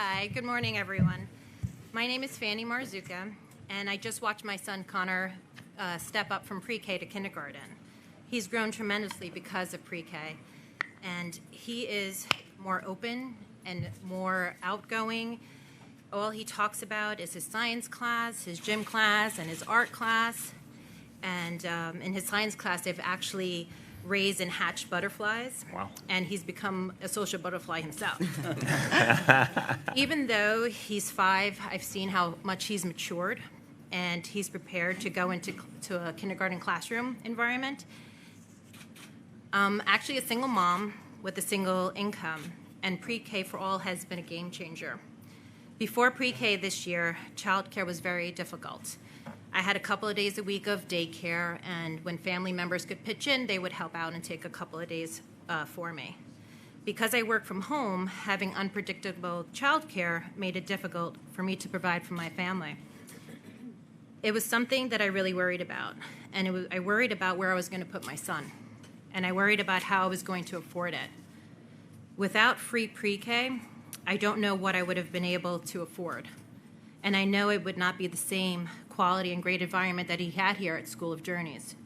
Hi, good morning, everyone. My name is Fanny Marzuka, and I just watched my son Connor step up from pre-K to kindergarten. He's grown tremendously because of pre-K, and he is more open and more outgoing. All he talks about is his science class, his gym class, and his art class. And in his science class, they've actually raised and hatched butterflies. Wow. And he's become a social butterfly himself. Even though he's 5, I've seen how much he's matured, and he's prepared to go into a kindergarten classroom environment. Actually a single mom with a single income, and pre-K for all has been a game changer. Before pre-K this year, childcare was very difficult. I had a couple of days a week of daycare, and when family members could pitch in, they would help out and take a couple of days for me. Because I work from home, having unpredictable childcare made it difficult for me to provide for my family. It was something that I really worried about, and I worried about where I was going to put my son, and I worried about how I was going to afford it. Without free pre-K, I don't know what I would have been able to afford, and I know it would not be the same quality and great environment that he had here at School of Journeys.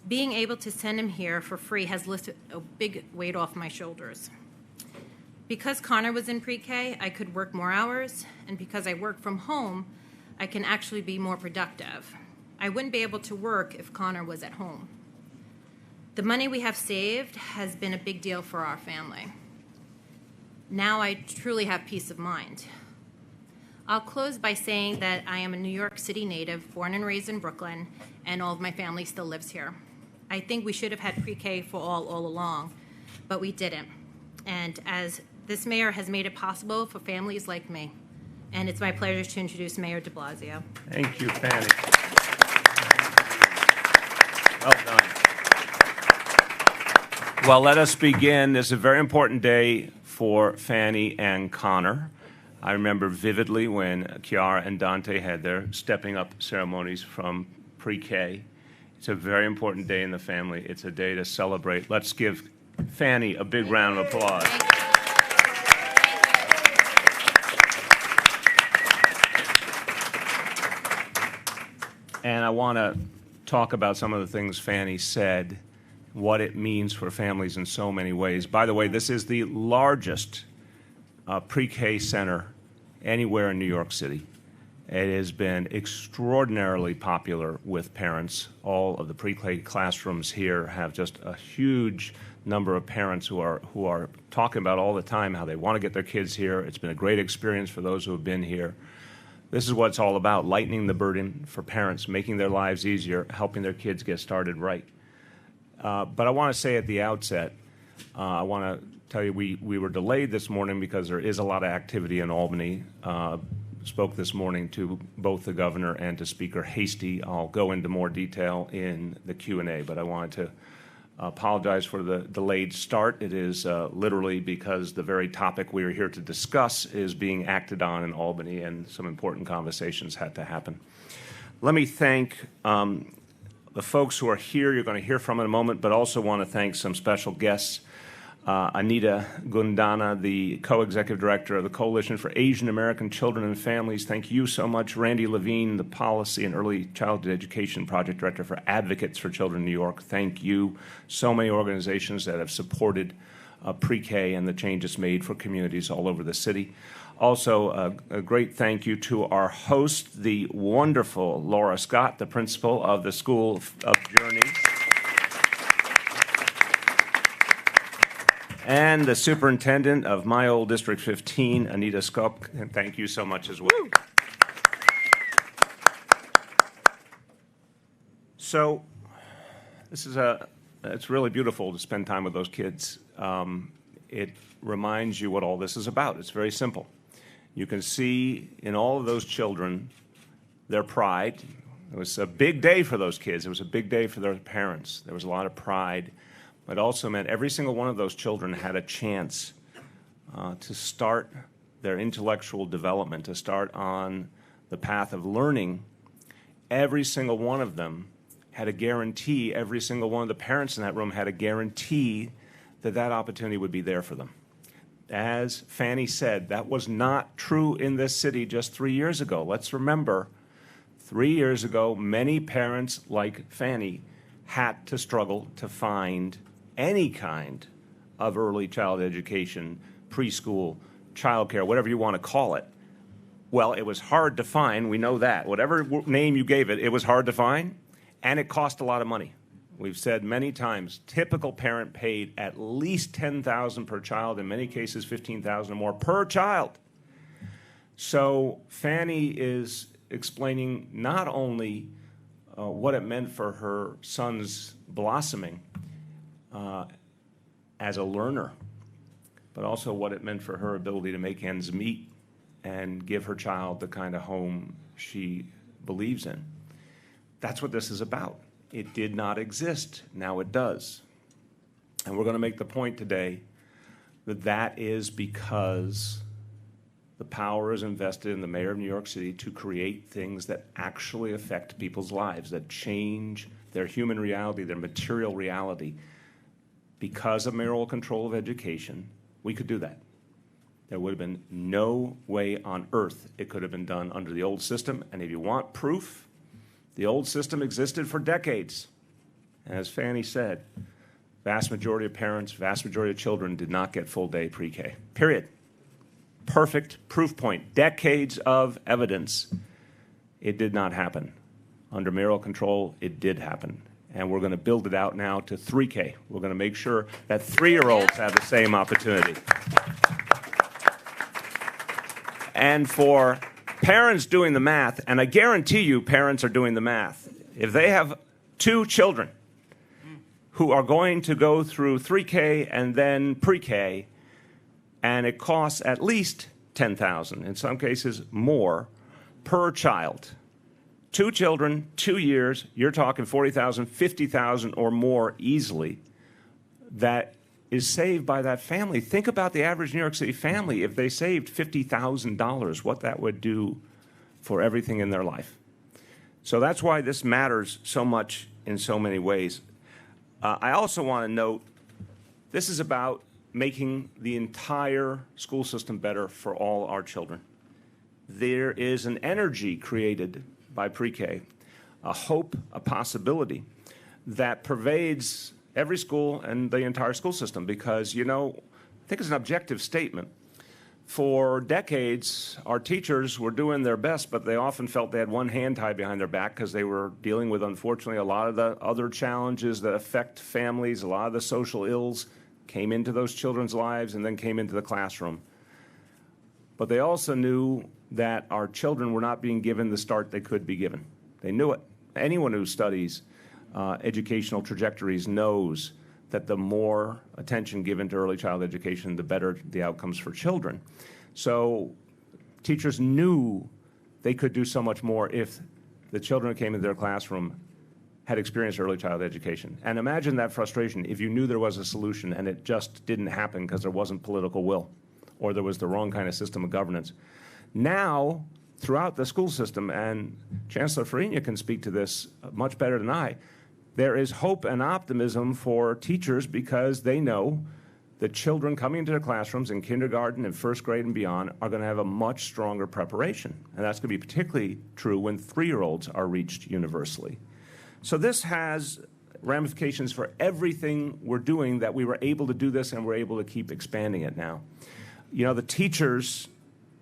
Being able to send him here for free has lifted a big weight off my shoulders. Because Connor was in pre-K, I could work more hours, and because I work from home, I can actually be more productive. I wouldn't be able to work if Connor was at home. The money we have saved has been a big deal for our family. Now I truly have peace of mind. I'll close by saying that I am a New York City native, born and raised in Brooklyn, and all of my family still lives here. I think we should have had pre-K for all along, but we didn't. And as this mayor has made it possible for families like me, and it's my pleasure to introduce Mayor de Blasio. Thank you, Fanny. Well done. Well, let us begin. This is a very important day for Fanny and Connor. I remember vividly when Chiara and Dante had their stepping up ceremonies from pre-K. It's a very important day in the family. It's a day to celebrate. Let's give Fanny a big round of applause. And I want to talk about some of the things Fanny said, what it means for families in so many ways. By the way, this is the largest pre-K center anywhere in New York City. It has been extraordinarily popular with parents. All of the pre-K classrooms here have just a huge number of parents who are talking about all the time how they want to get their kids here. It's been a great experience for those who have been here. This is what it's all about, lightening the burden for parents, making their lives easier, helping their kids get started right. But I want to say at the outset, I want to tell you we were delayed this morning because there is a lot of activity in Albany. Spoke this morning to both the governor and to Speaker Hasty. I'll go into more detail in the Q&A, but I wanted to apologize for the delayed start. It is literally because the very topic we are here to discuss is being acted on in Albany, and some important conversations had to happen. Let me thank the folks who are here. You're going to hear from in a moment, but also want to thank some special guests. Anita Gundana, the co-executive director of the Coalition for Asian American Children and Families. Thank you so much. Randy Levine, the Policy and Early Childhood Education Project Director for Advocates for Children in New York. Thank you. So many organizations that have supported pre-K and the changes made for communities all over the city. Also, a great thank you to our host, the wonderful Laura Scott, the principal of the School of Journeys. And the superintendent of my old District 15, Anita Skop, and thank you so much as well. Woo. So, it's really beautiful to spend time with those kids. It reminds you what all this is about. It's very simple. You can see in all of those children their pride. It was a big day for those kids. It was a big day for their parents. There was a lot of pride. But also meant every single one of those children had a chance to start their intellectual development, to start on the path of learning. Every single one of them had a guarantee, every single one of the parents in that room had a guarantee that that opportunity would be there for them. as Fanny said, that was not true in this city just 3 years ago. Let's remember, 3 years ago, many parents like Fanny had to struggle to find any kind of early child education, preschool, childcare, whatever you want to call it. Well, it was hard to find. We know that. Whatever name you gave it, it was hard to find, and it cost a lot of money. We've said many times, typical parent paid at least $10,000 per child, in many cases $15,000 or more per child. So Fanny is explaining not only what it meant for her son's blossoming as a learner, but also what it meant for her ability to make ends meet and give her child the kind of home she believes in. That's what this is about. It did not exist. Now it does. And we're going to make the point today that that is because the power is invested in the mayor of New York City to create things that actually affect people's lives, that change their human reality, their material reality. Because of mayoral control of education, we could do that. There would have been no way on earth it could have been done under the old system. And if you want proof, the old system existed for decades. As Fanny said, vast majority of parents, vast majority of children did not get full day pre-K, period. Perfect proof point, decades of evidence. It did not happen. Under mayoral control, it did happen. And we're going to build it out now to 3K. We're going to make sure that 3-year-olds have the same opportunity. And for parents doing the math, and I guarantee you parents are doing the math, if they have 2 children who are going to go through 3K and then pre-K, and it costs at least $10,000, in some cases more, per child. 2 children, 2 years, you're talking $40,000, $50,000 or more easily, that is saved by that family. Think about the average New York City family. If they saved $50,000, what that would do for everything in their life. So that's why this matters so much in so many ways. I also want to note, this is about making the entire school system better for all our children. There is an energy created by pre-K, a hope, a possibility that pervades every school and the entire school system because, you know, I think it's an objective statement. For decades, our teachers were doing their best, but they often felt they had one hand tied behind their back because they were dealing with, unfortunately, a lot of the other challenges that affect families, a lot of the social ills came into those children's lives and then came into the classroom. But they also knew that our children were not being given the start they could be given. They knew it. Anyone who studies educational trajectories knows that the more attention given to early child education, the better the outcomes for children. So teachers knew they could do so much more if the children who came into their classroom had experienced early child education. And imagine that frustration if you knew there was a solution and it just didn't happen because there wasn't political will or there was the wrong kind of system of governance. Now, throughout the school system, and Chancellor Farina can speak to this much better than I, there is hope and optimism for teachers because they know the children coming into their classrooms in kindergarten and first grade and beyond are going to have a much stronger preparation. And that's going to be particularly true when 3-year-olds are reached universally. So this has ramifications for everything we're doing that we were able to do this and we're able to keep expanding it now. You know, the teachers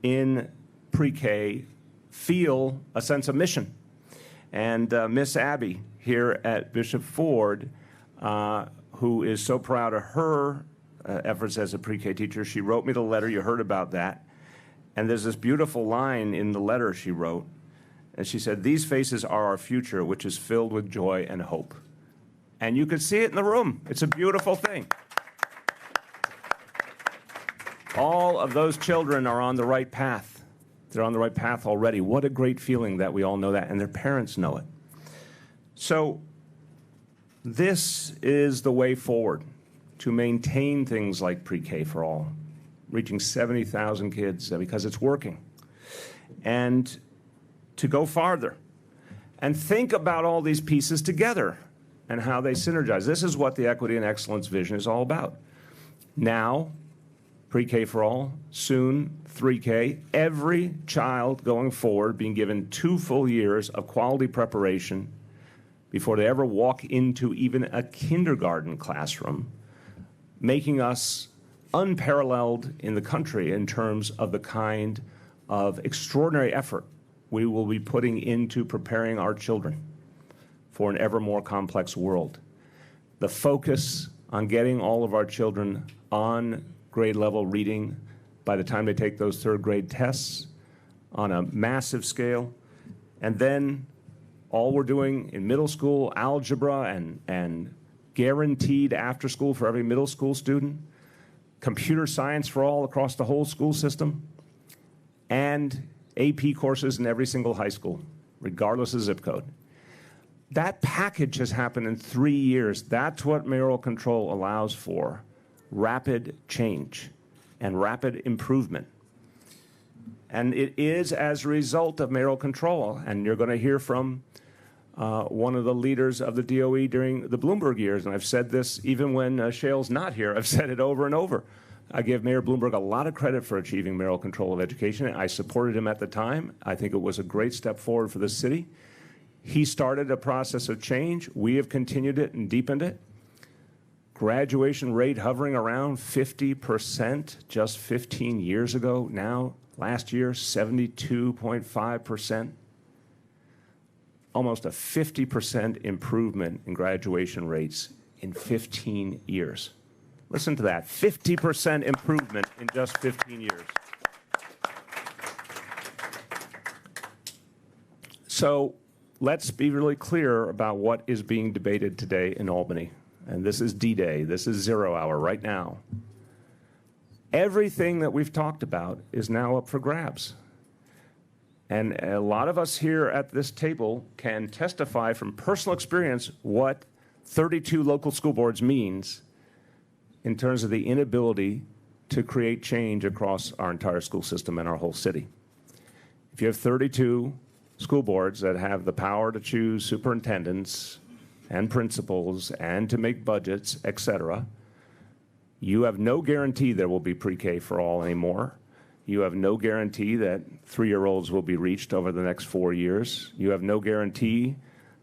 in pre-K feel a sense of mission. And Miss Abby here at Bishop Ford, who is so proud of her efforts as a pre-K teacher, she wrote me the letter. You heard about that. And there's this beautiful line in the letter she wrote. And she said, "These faces are our future, which is filled with joy and hope." And you could see it in the room. It's a beautiful thing. All of those children are on the right path. They're on the right path already. What a great feeling that we all know that, and their parents know it. So this is the way forward to maintain things like pre-K for all, reaching 70,000 kids because it's working. And to go farther and think about all these pieces together and how they synergize. This is what the Equity and Excellence vision is all about. Now, pre-K for all, soon 3K, every child going forward being given 2 full years of quality preparation before they ever walk into even a kindergarten classroom, making us unparalleled in the country in terms of the kind of extraordinary effort we will be putting into preparing our children for an ever more complex world. The focus on getting all of our children on grade level reading by the time they take those 3rd grade tests on a massive scale, and then all we're doing in middle school, algebra and guaranteed after school for every middle school student, computer science for all across the whole school system, and AP courses in every single high school, regardless of zip code. That package has happened in 3 years. That's what mayoral control allows for: rapid change and rapid improvement. And it is as a result of mayoral control. And you're going to hear from one of the leaders of the DOE during the Bloomberg years. And I've said this even when Shale's not here. I've said it over and over. I give Mayor Bloomberg a lot of credit for achieving mayoral control of education. I supported him at the time. I think it was a great step forward for the city. He started a process of change. We have continued it and deepened it. Graduation rate hovering around 50% just 15 years ago. Now, last year, 72.5%. Almost a 50% improvement in graduation rates in 15 years. Listen to that, 50% improvement in just 15 years. So let's be really clear about what is being debated today in Albany. And this is D-Day, this is 0 hour right now. Everything that we've talked about is now up for grabs. And a lot of us here at this table can testify from personal experience what 32 local school boards means in terms of the inability to create change across our entire school system and our whole city. If you have 32 school boards that have the power to choose superintendents and principals and to make budgets, et cetera, you have no guarantee there will be pre-K for all anymore. You have no guarantee that 3-year-olds will be reached over the next 4 years. You have no guarantee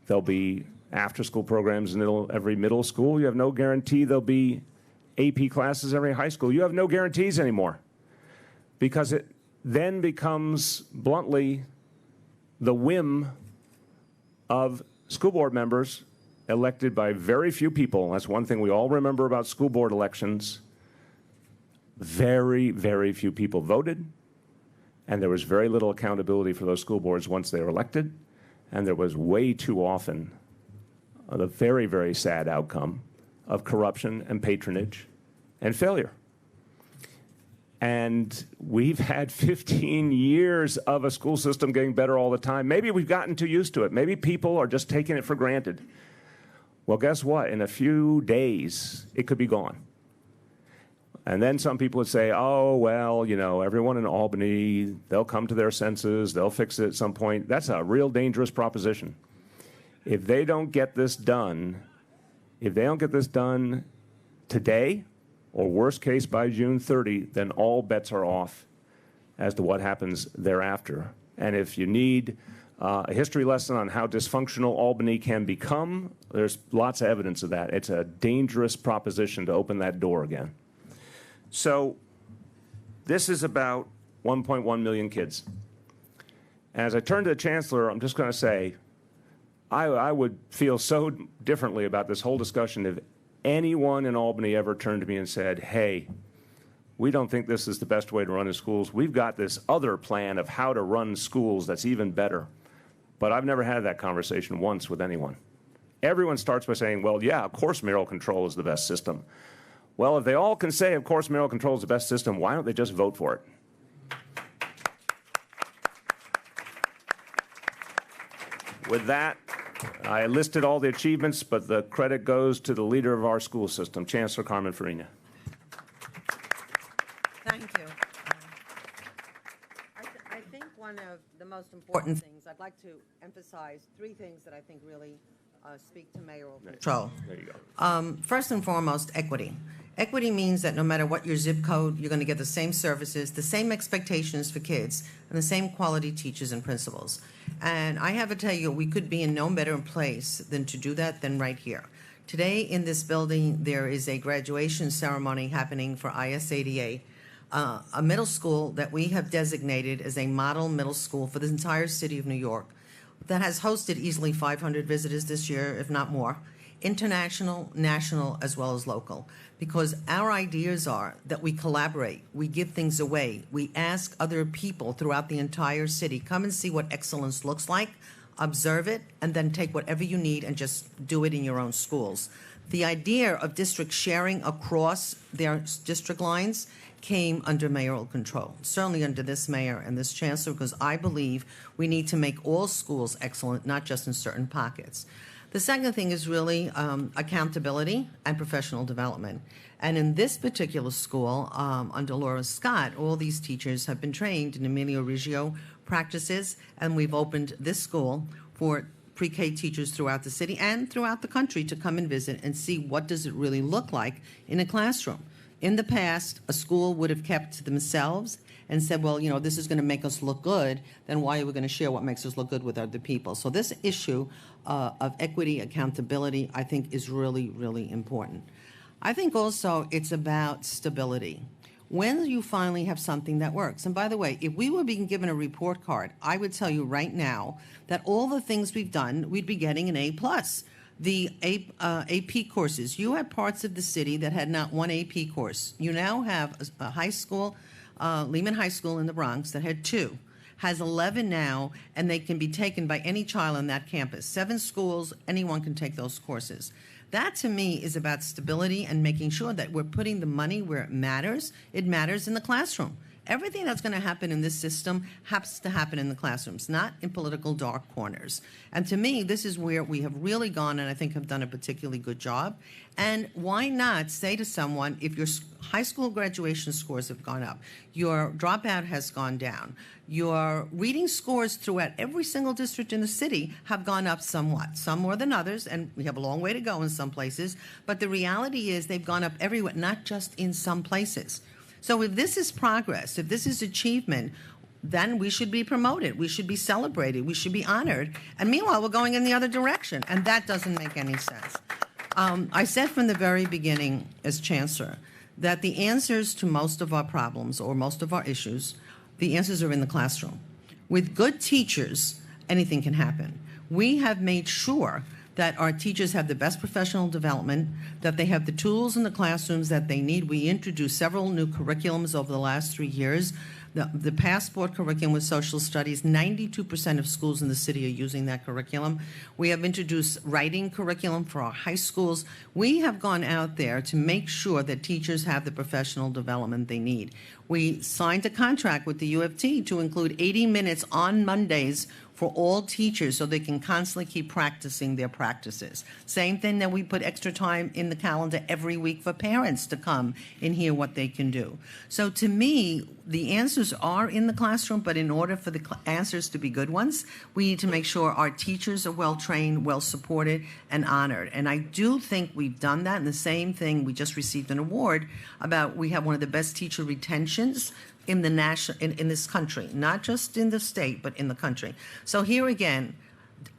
there'll be after-school programs in every middle school. You have no guarantee there'll be AP classes every high school. You have no guarantees anymore, because it then becomes bluntly the whim of school board members elected by very few people. That's one thing we all remember about school board elections. Very, very few people voted, and there was very little accountability for those school boards once they were elected, and there was way too often the very, very sad outcome of corruption and patronage and failure. And we've had 15 years of a school system getting better all the time. Maybe we've gotten too used to it. Maybe people are just taking it for granted. Well, guess what? In a few days, it could be gone. And then some people would say, oh, well, you know, everyone in Albany, they'll come to their senses, they'll fix it at some point. That's a real dangerous proposition. If they don't get this done, today, or worst case by June 30, then all bets are off as to what happens thereafter. And if you need a history lesson on how dysfunctional Albany can become, there's lots of evidence of that. It's a dangerous proposition to open that door again. So this is about 1.1 million kids. As I turn to the Chancellor, I'm just going to say, I would feel so differently about this whole discussion if anyone in Albany ever turned to me and said, hey, we don't think this is the best way to run the schools. We've got this other plan of how to run schools that's even better. But I've never had that conversation once with anyone. Everyone starts by saying, well, yeah, of course mayoral control is the best system. Well, if they all can say, of course, mayoral control is the best system, why don't they just vote for it? With that, I listed all the achievements, but the credit goes to the leader of our school system, Chancellor Carmen Farina. Thank you. I think one of the most important things, I'd like to emphasize 3 things that I think really speak to mayoral control. There you go. First and foremost, equity. Equity means that no matter what your zip code, you're going to get the same services, the same expectations for kids, and the same quality teachers and principals. And I have to tell you, we could be in no better place than to do that than right here. Today in this building, there is a graduation ceremony happening for ISADA, a middle school that we have designated as a model middle school for the entire city of New York that has hosted easily 500 visitors this year, if not more, international, national, as well as local. Because our ideas are that we collaborate, we give things away, we ask other people throughout the entire city, come and see what excellence looks like, observe it, and then take whatever you need and just do it in your own schools. The idea of districts sharing across their district lines came under mayoral control, certainly under this mayor and this chancellor, because I believe we need to make all schools excellent, not just in certain pockets. The second thing is really accountability and professional development. And in this particular school, under Laura Scott, all these teachers have been trained in Emilio Riggio practices, and we've opened this school for pre-K teachers throughout the city and throughout the country to come and visit and see what does it really look like in a classroom. In the past, a school would have kept to themselves and said, well, you know, this is going to make us look good, then why are we going to share what makes us look good with other people? So this issue of equity, accountability, I think is really, really important. I think also it's about stability. When you finally have something that works, and by the way, if we were being given a report card, I would tell you right now that all the things we've done, we'd be getting an A+. The AP courses, you had parts of the city that had not one AP course. You now have a high school, Lehman High School in the Bronx that had 2, has 11 now, and they can be taken by any child on that campus. 7 schools, anyone can take those courses. That, to me, is about stability and making sure that we're putting the money where it matters. It matters in the classroom. Everything that's going to happen in this system has to happen in the classrooms, not in political dark corners. And to me, this is where we have really gone and I think have done a particularly good job. And why not say to someone, if your high school graduation scores have gone up, your dropout has gone down, your reading scores throughout every single district in the city have gone up somewhat, some more than others, and we have a long way to go in some places, but the reality is they've gone up everywhere, not just in some places. So if this is progress, if this is achievement, then we should be promoted. We should be celebrated. We should be honored. And meanwhile, we're going in the other direction, and that doesn't make any sense. I said from the very beginning as chancellor that the answers to most of our problems or most of our issues, the answers are in the classroom. With good teachers, anything can happen. We have made sure that our teachers have the best professional development, that they have the tools in the classrooms that they need. We introduced several new curriculums over the last 3 years. The passport curriculum with social studies, 92% of schools in the city are using that curriculum. We have introduced writing curriculum for our high schools. We have gone out there to make sure that teachers have the professional development they need. We signed a contract with the U of T to include 80 minutes on Mondays for all teachers so they can constantly keep practicing their practices. Same thing that we put extra time in the calendar every week for parents to come and hear what they can do. So to me, the answers are in the classroom, but in order for the answers to be good ones, we need to make sure our teachers are well trained, well supported, and honored. And I do think we've done that. And the same thing, we just received an award about we have one of the best teacher retentions in the in this country, not just in the state, but in the country. So here again,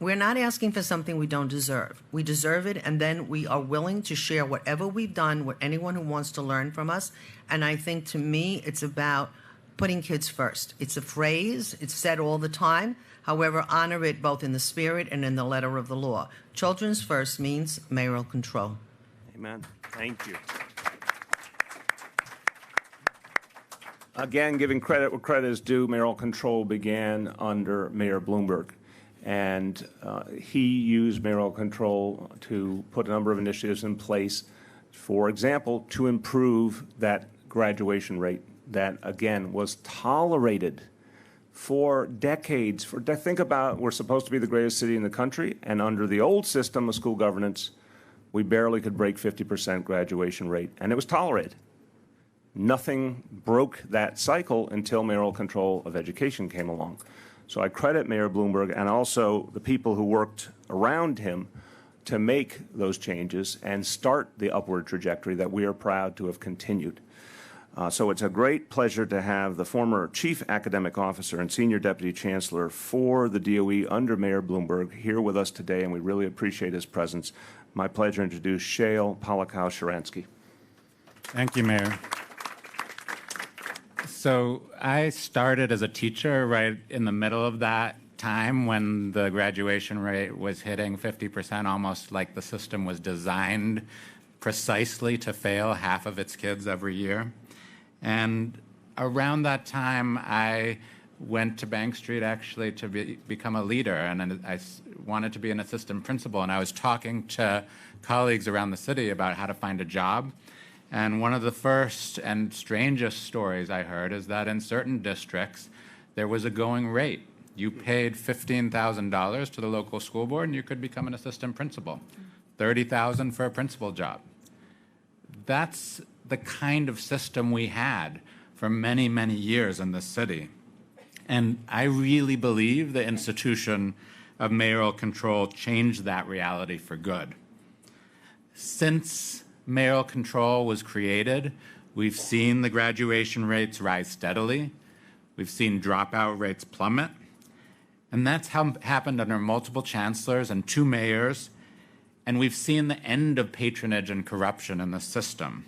we're not asking for something we don't deserve. We deserve it, and then we are willing to share whatever we've done with anyone who wants to learn from us. And I think, to me, it's about putting kids first. It's a phrase. It's said all the time. However, honor it both in the spirit and in the letter of the law. Children's first means mayoral control. Amen. Thank you. Again, giving credit where credit is due, mayoral control began under Mayor Bloomberg. And he used mayoral control to put a number of initiatives in place, for example, to improve that graduation rate that, again, was tolerated for decades. Think about, we're supposed to be the greatest city in the country, and under the old system of school governance, we barely could break 50% graduation rate, and it was tolerated. Nothing broke that cycle until mayoral control of education came along. So I credit Mayor Bloomberg and also the people who worked around him to make those changes and start the upward trajectory that we are proud to have continued. So it's a great pleasure to have the former Chief Academic Officer and Senior Deputy Chancellor for the DOE under Mayor Bloomberg here with us today, and we really appreciate his presence. My pleasure to introduce Shail Polikow-Sharansky. Thank you, Mayor. So I started as a teacher right in the middle of that time when the graduation rate was hitting 50%, almost like the system was designed precisely to fail half of its kids every year. And around that time, I went to Bank Street actually to become a leader, and I wanted to be an assistant principal, and I was talking to colleagues around the city about how to find a job. And one of the first and strangest stories I heard is that in certain districts, there was a going rate. You paid $15,000 to the local school board, and you could become an assistant principal. $30,000 for a principal job. That's the kind of system we had for many, many years in this city. And I really believe the institution of mayoral control changed that reality for good. Since mayoral control was created, we've seen the graduation rates rise steadily. We've seen dropout rates plummet. And that's happened under multiple chancellors and 2 mayors. And we've seen the end of patronage and corruption in the system.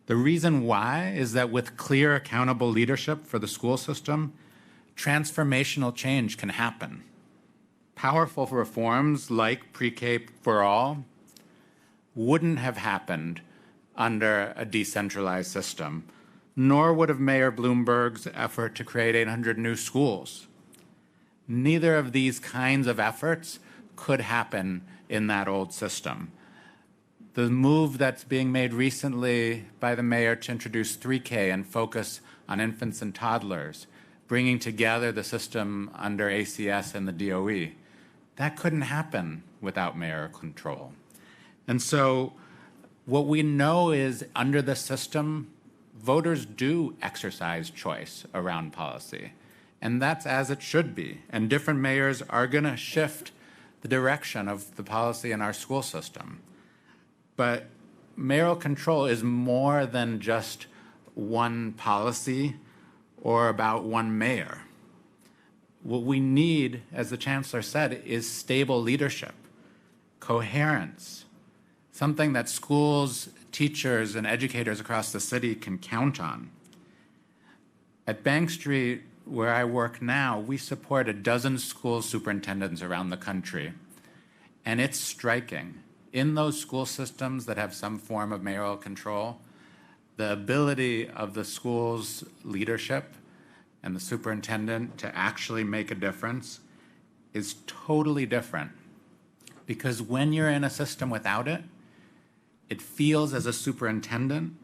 The reason why is that with clear, accountable leadership for the school system, transformational change can happen. Powerful reforms like pre-K for all wouldn't have happened under a decentralized system, nor would have Mayor Bloomberg's effort to create 800 new schools. Neither of these kinds of efforts could happen in that old system. The move that's being made recently by the mayor to introduce 3K and focus on infants and toddlers, bringing together the system under ACS and the DOE, that couldn't happen without mayoral control. And so what we know is under the system, voters do exercise choice around policy. And that's as it should be. And different mayors are going to shift the direction of the policy in our school system. But mayoral control is more than just one policy or about one mayor. What we need, as the chancellor said, is stable leadership, coherence, something that schools, teachers, and educators across the city can count on. At Bank Street, where I work now, we support a dozen school superintendents around the country. And it's striking. In those school systems that have some form of mayoral control, the ability of the school's leadership and the superintendent to actually make a difference is totally different. Because when you're in a system without it, it feels as a superintendent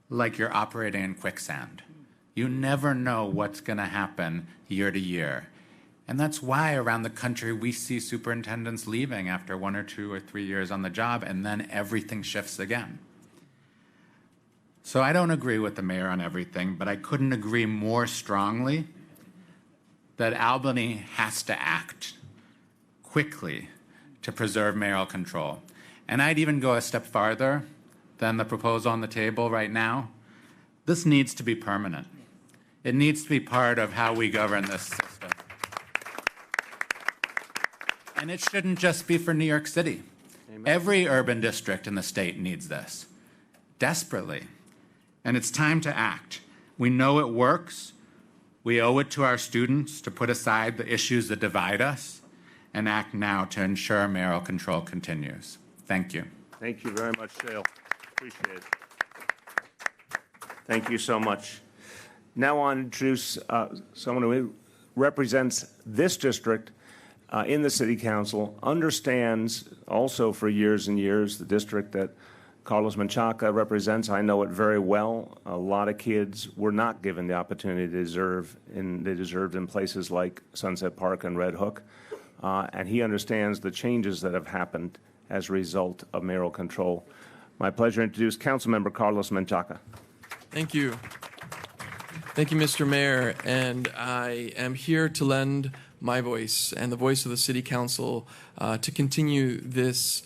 like you're operating in quicksand. You never know what's going to happen year to year. And that's why around the country we see superintendents leaving after 1 or 2 or 3 years on the job, and then everything shifts again. So I don't agree with the mayor on everything, but I couldn't agree more strongly that Albany has to act quickly to preserve mayoral control. And I'd even go a step farther than the proposal on the table right now. This needs to be permanent. It needs to be part of how we govern this system. And it shouldn't just be for New York City. Amen. Every urban district in the state needs this, desperately. And it's time to act. We know it works. We owe it to our students to put aside the issues that divide us and act now to ensure mayoral control continues. Thank you. Thank you very much, Shail. Appreciate it. Thank you so much. Now I'll introduce someone who represents this district in the City Council, understands also for years and years the district that Carlos Menchaca represents. I know it very well. A lot of kids were not given the opportunity they deserved in places like Sunset Park and Red Hook. And he understands the changes that have happened as a result of mayoral control. My pleasure to introduce Councilmember Carlos Menchaca. Thank you. Thank you, Mr. Mayor. And I am here to lend my voice and the voice of the City Council to continue this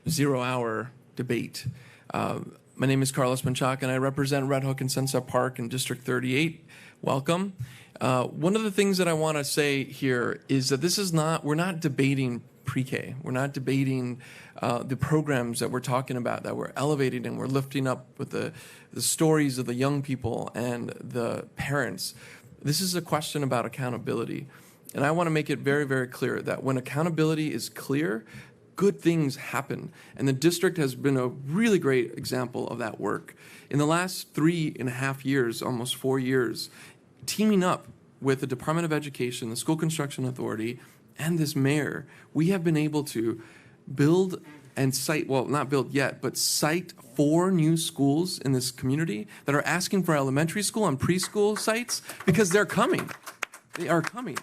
zero-hour debate. My name is Carlos Menchaca, and I represent Red Hook and Sunset Park in District 38. Welcome. One of the things that I want to say here is that we're not debating pre-K. We're not debating the programs that we're talking about, that we're elevating and we're lifting up with the stories of the young people and the parents. This is a question about accountability. And I want to make it very, very clear that when accountability is clear, good things happen. And the district has been a really great example of that work. In the last 3.5 years, almost 4 years, teaming up with the Department of Education, the School Construction Authority, and this mayor, we have been able to build and cite, well, not build yet, but cite 4 new schools in this community that are asking for elementary school and preschool sites because they're coming. They are coming.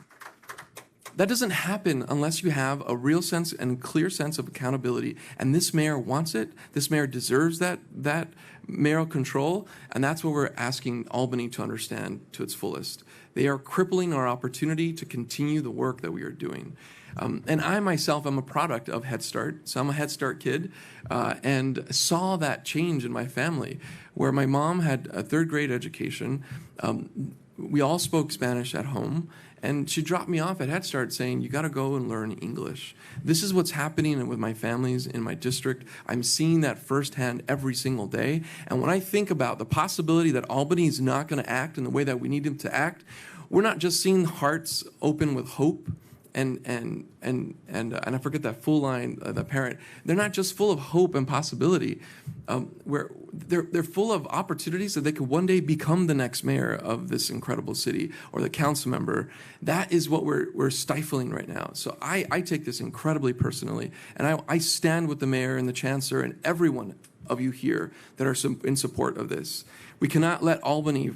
That doesn't happen unless you have a real sense and clear sense of accountability. And this mayor wants it. This mayor deserves that mayoral control. And that's what we're asking Albany to understand to its fullest. They are crippling our opportunity to continue the work that we are doing. And I myself am a product of Head Start. So I'm a Head Start kid and saw that change in my family where my mom had a 3rd grade education. We all spoke Spanish at home. And she dropped me off at Head Start saying, you got to go and learn English. This is what's happening with my families in my district. I'm seeing that firsthand every single day. And when I think about the possibility that Albany is not going to act in the way that we need them to act, we're not just seeing hearts open with hope and I forget that full line, the parent. They're not just full of hope and possibility. They're full of opportunities that they could one day become the next mayor of this incredible city or the council member. That is what we're stifling right now. So I take this incredibly personally, and I stand with the mayor and the chancellor and everyone of you here that are in support of this. We cannot let Albany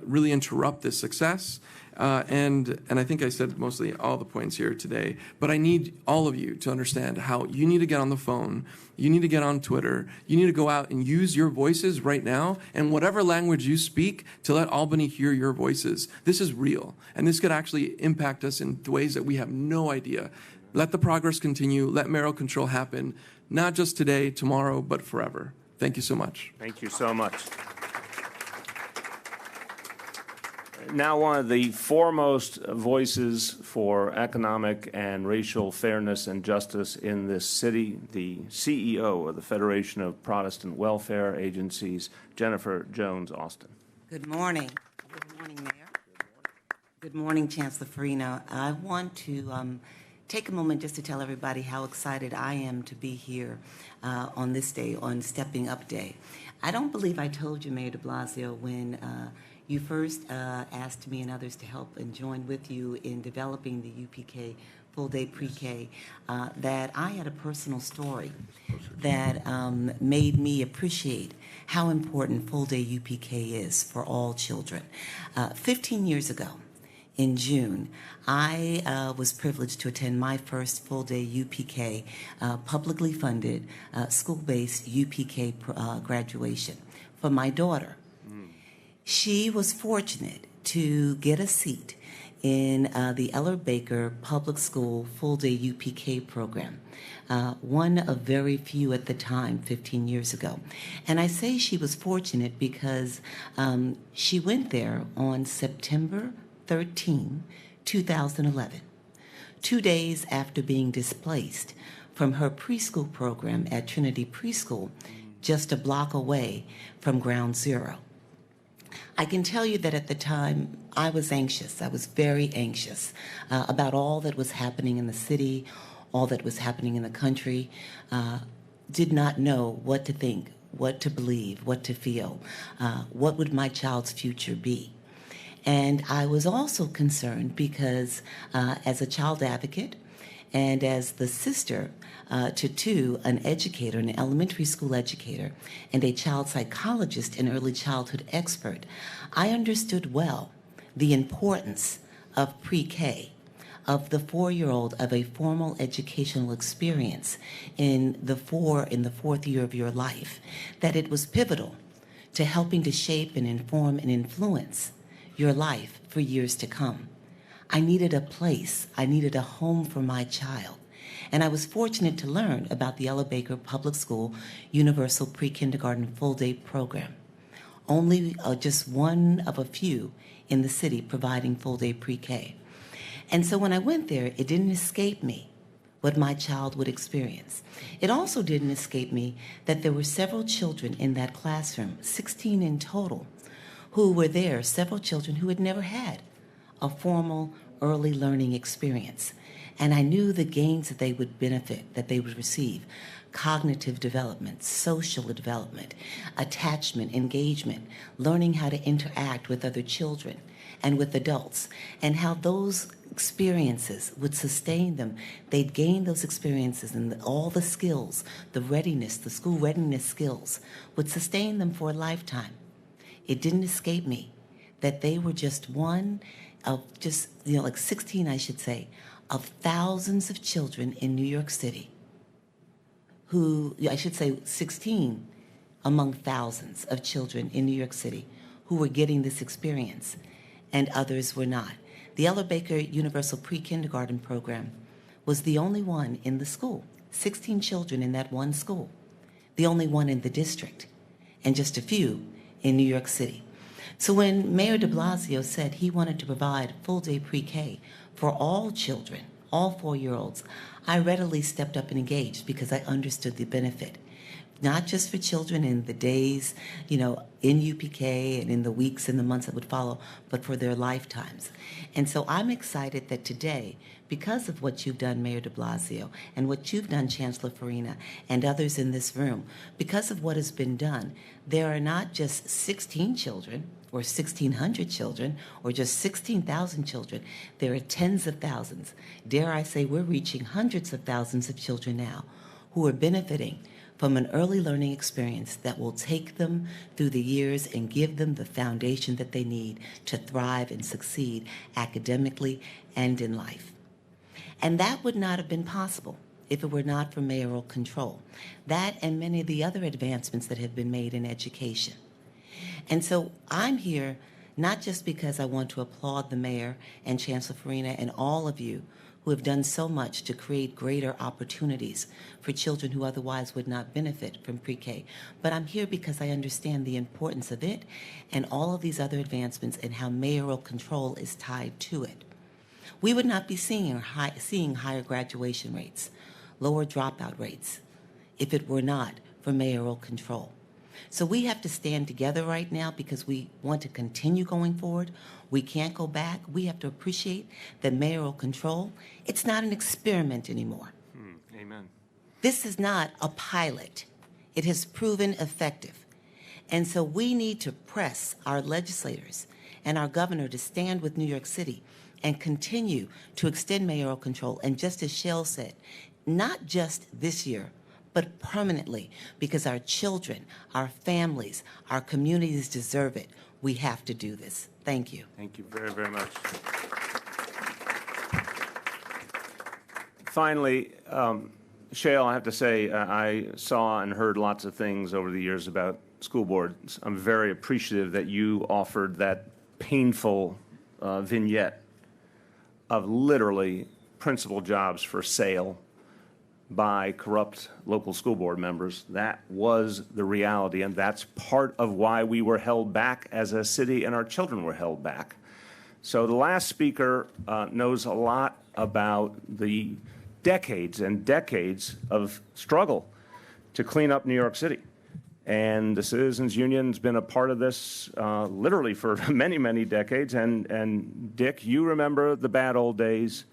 really interrupt this success. And I think I said mostly all the points here today, but I need all of you to understand how you need to get on the phone, you need to get on Twitter, you need to go out and use your voices right now, and whatever language you speak, to let Albany hear your voices. This is real, and this could actually impact us in ways that we have no idea. Let the progress continue, let mayoral control happen, not just today, tomorrow, but forever. Thank you so much. Thank you so much. Now, one of the foremost voices for economic and racial fairness and justice in this city, the CEO of the Federation of Protestant Welfare Agencies, Jennifer Jones Austin. Good morning. Good morning, Mayor. Good morning, Chancellor Farina. I want to take a moment just to tell everybody how excited I am to be here on this day, on Stepping Up Day. I don't believe I told you, Mayor de Blasio, when you first asked me and others to help and join with you in developing the UPK full-day pre-K, that I had a personal story that made me appreciate how important full-day UPK is for all children. 15 years ago, in June, I was privileged to attend my first full-day UPK, publicly funded, school-based UPK graduation for my daughter. She was fortunate to get a seat in the Eller Baker Public School full-day UPK program, one of very few at the time, 15 years ago. And I say she was fortunate because she went there on September 13, 2011, 2 days after being displaced from her preschool program at Trinity Preschool, just a block away from Ground Zero. I can tell you that at the time, I was anxious. I was very anxious about all that was happening in the city, all that was happening in the country. Did not know what to think, what to believe, what to feel. What would my child's future be? And I was also concerned because as a child advocate and as the sister to an educator, an elementary school educator, and a child psychologist and early childhood expert, I understood well the importance of pre-K, of the 4-year-old, of a formal educational experience in the fourth year of your life, that it was pivotal to helping to shape and inform and influence your life for years to come. I needed a place. I needed a home for my child. And I was fortunate to learn about the Ella Baker Public School Universal Pre-Kindergarten Full-Day Program. Only just one of a few in the city providing full-day pre-K. And so when I went there, it didn't escape me what my child would experience. It also didn't escape me that there were several children in that classroom, 16 in total, who were there, several children who had never had a formal early learning experience. And I knew the gains that they would benefit, that they would receive: cognitive development, social development, attachment, engagement, learning how to interact with other children and with adults, and how those experiences would sustain them. They'd gain those experiences, and all the skills, the readiness, the school readiness skills would sustain them for a lifetime. It didn't escape me that they were just one of just, like 16, I should say, of thousands of children in New York City who, I should say 16 among thousands of children in New York City who were getting this experience, and others were not. The Ella Baker Universal Pre-Kindergarten Program was the only one in the school, 16 children in that one school, the only one in the district, and just a few in New York City. So when Mayor de Blasio said he wanted to provide full-day pre-K for all children, all 4-year-olds, I readily stepped up and engaged because I understood the benefit, not just for children in the days, in UPK and in the weeks and the months that would follow, but for their lifetimes. And so I'm excited that today, because of what you've done, Mayor de Blasio, and what you've done, Chancellor Farina, and others in this room, because of what has been done, there are not just 16 children or 1,600 children or just 16,000 children. There are tens of thousands. Dare I say we're reaching hundreds of thousands of children now who are benefiting from an early learning experience that will take them through the years and give them the foundation that they need to thrive and succeed academically and in life. And that would not have been possible if it were not for mayoral control. That and many of the other advancements that have been made in education. And so I'm here not just because I want to applaud the mayor and Chancellor Farina and all of you who have done so much to create greater opportunities for children who otherwise would not benefit from pre-K. But I'm here because I understand the importance of it and all of these other advancements and how mayoral control is tied to it. We would not be seeing higher graduation rates, lower dropout rates, if it were not for mayoral control. So we have to stand together right now because we want to continue going forward. We can't go back. We have to appreciate that mayoral control, it's not an experiment anymore. Amen. This is not a pilot. It has proven effective. And so we need to press our legislators and our governor to stand with New York City and continue to extend mayoral control. And just as Shell said, not just this year, but permanently, because our children, our families, our communities deserve it. We have to do this. Thank you. Thank you very, very much. Finally, Shale, I have to say, I saw and heard lots of things over the years about school boards. I'm very appreciative that you offered that painful vignette of literally principal jobs for sale by corrupt local school board members. That was the reality, and that's part of why we were held back as a city and our children were held back. So the last speaker knows a lot about the decades and decades of struggle to clean up New York City. And the Citizens Union's been a part of this literally for many, many decades. And Dick, you remember the bad old days.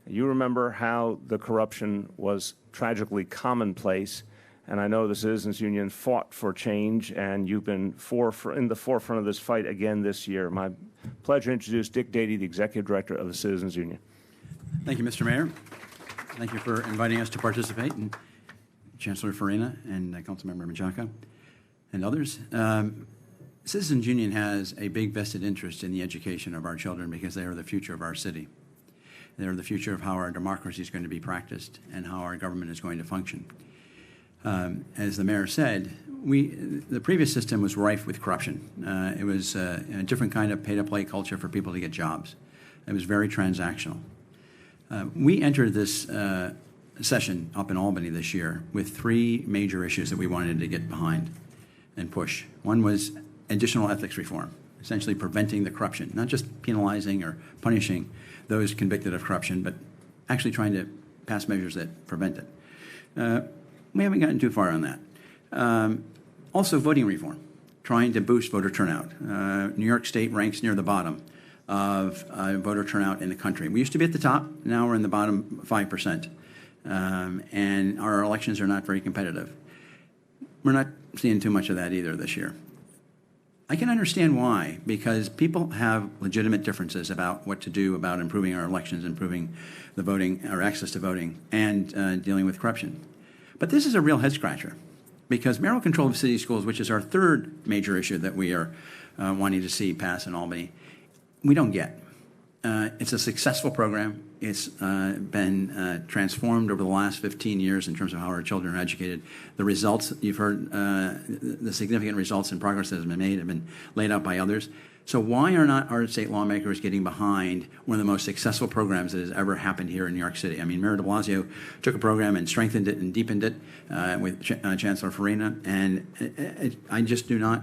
You remember how the corruption was tragically commonplace, and I know the Citizens Union fought for change, and you've been in the forefront of this fight again this year. My pleasure to introduce Dick Dady, the Executive Director of the Citizens Union. Thank you, Mr. Mayor. Thank you for inviting us to participate, and Chancellor Farina and Councilmember Menchaca and others. Citizens Union has a big vested interest in the education of our children because they are the future of our city. They're the future of how our democracy is going to be practiced and how our government is going to function. As the mayor said, the previous system was rife with corruption. It was a different kind of pay-to-play culture for people to get jobs. It was very transactional. We entered this session up in Albany this year with three major issues that we wanted to get behind and push. One was additional ethics reform, essentially preventing the corruption, not just penalizing or punishing those convicted of corruption, but actually trying to pass measures that prevent it. We haven't gotten too far on that. Also, voting reform, trying to boost voter turnout. New York State ranks near the bottom of voter turnout in the country. We used to be at the top. Now we're in the bottom 5%. And our elections are not very competitive. We're not seeing too much of that either this year. I can understand why, because people have legitimate differences about what to do about improving our elections, improving the voting, our access to voting, and dealing with corruption. But this is a real head-scratcher, because mayoral control of city schools, which is our third major issue that we are wanting to see pass in Albany, we don't get. It's a successful program. It's been transformed over the last 15 years in terms of how our children are educated. The results, you've heard the significant results and progress that has been made have been laid out by others. So why are not our state lawmakers getting behind one of the most successful programs that has ever happened here in New York City? I mean, Mayor de Blasio took a program and strengthened it and deepened it with Chancellor Farina, and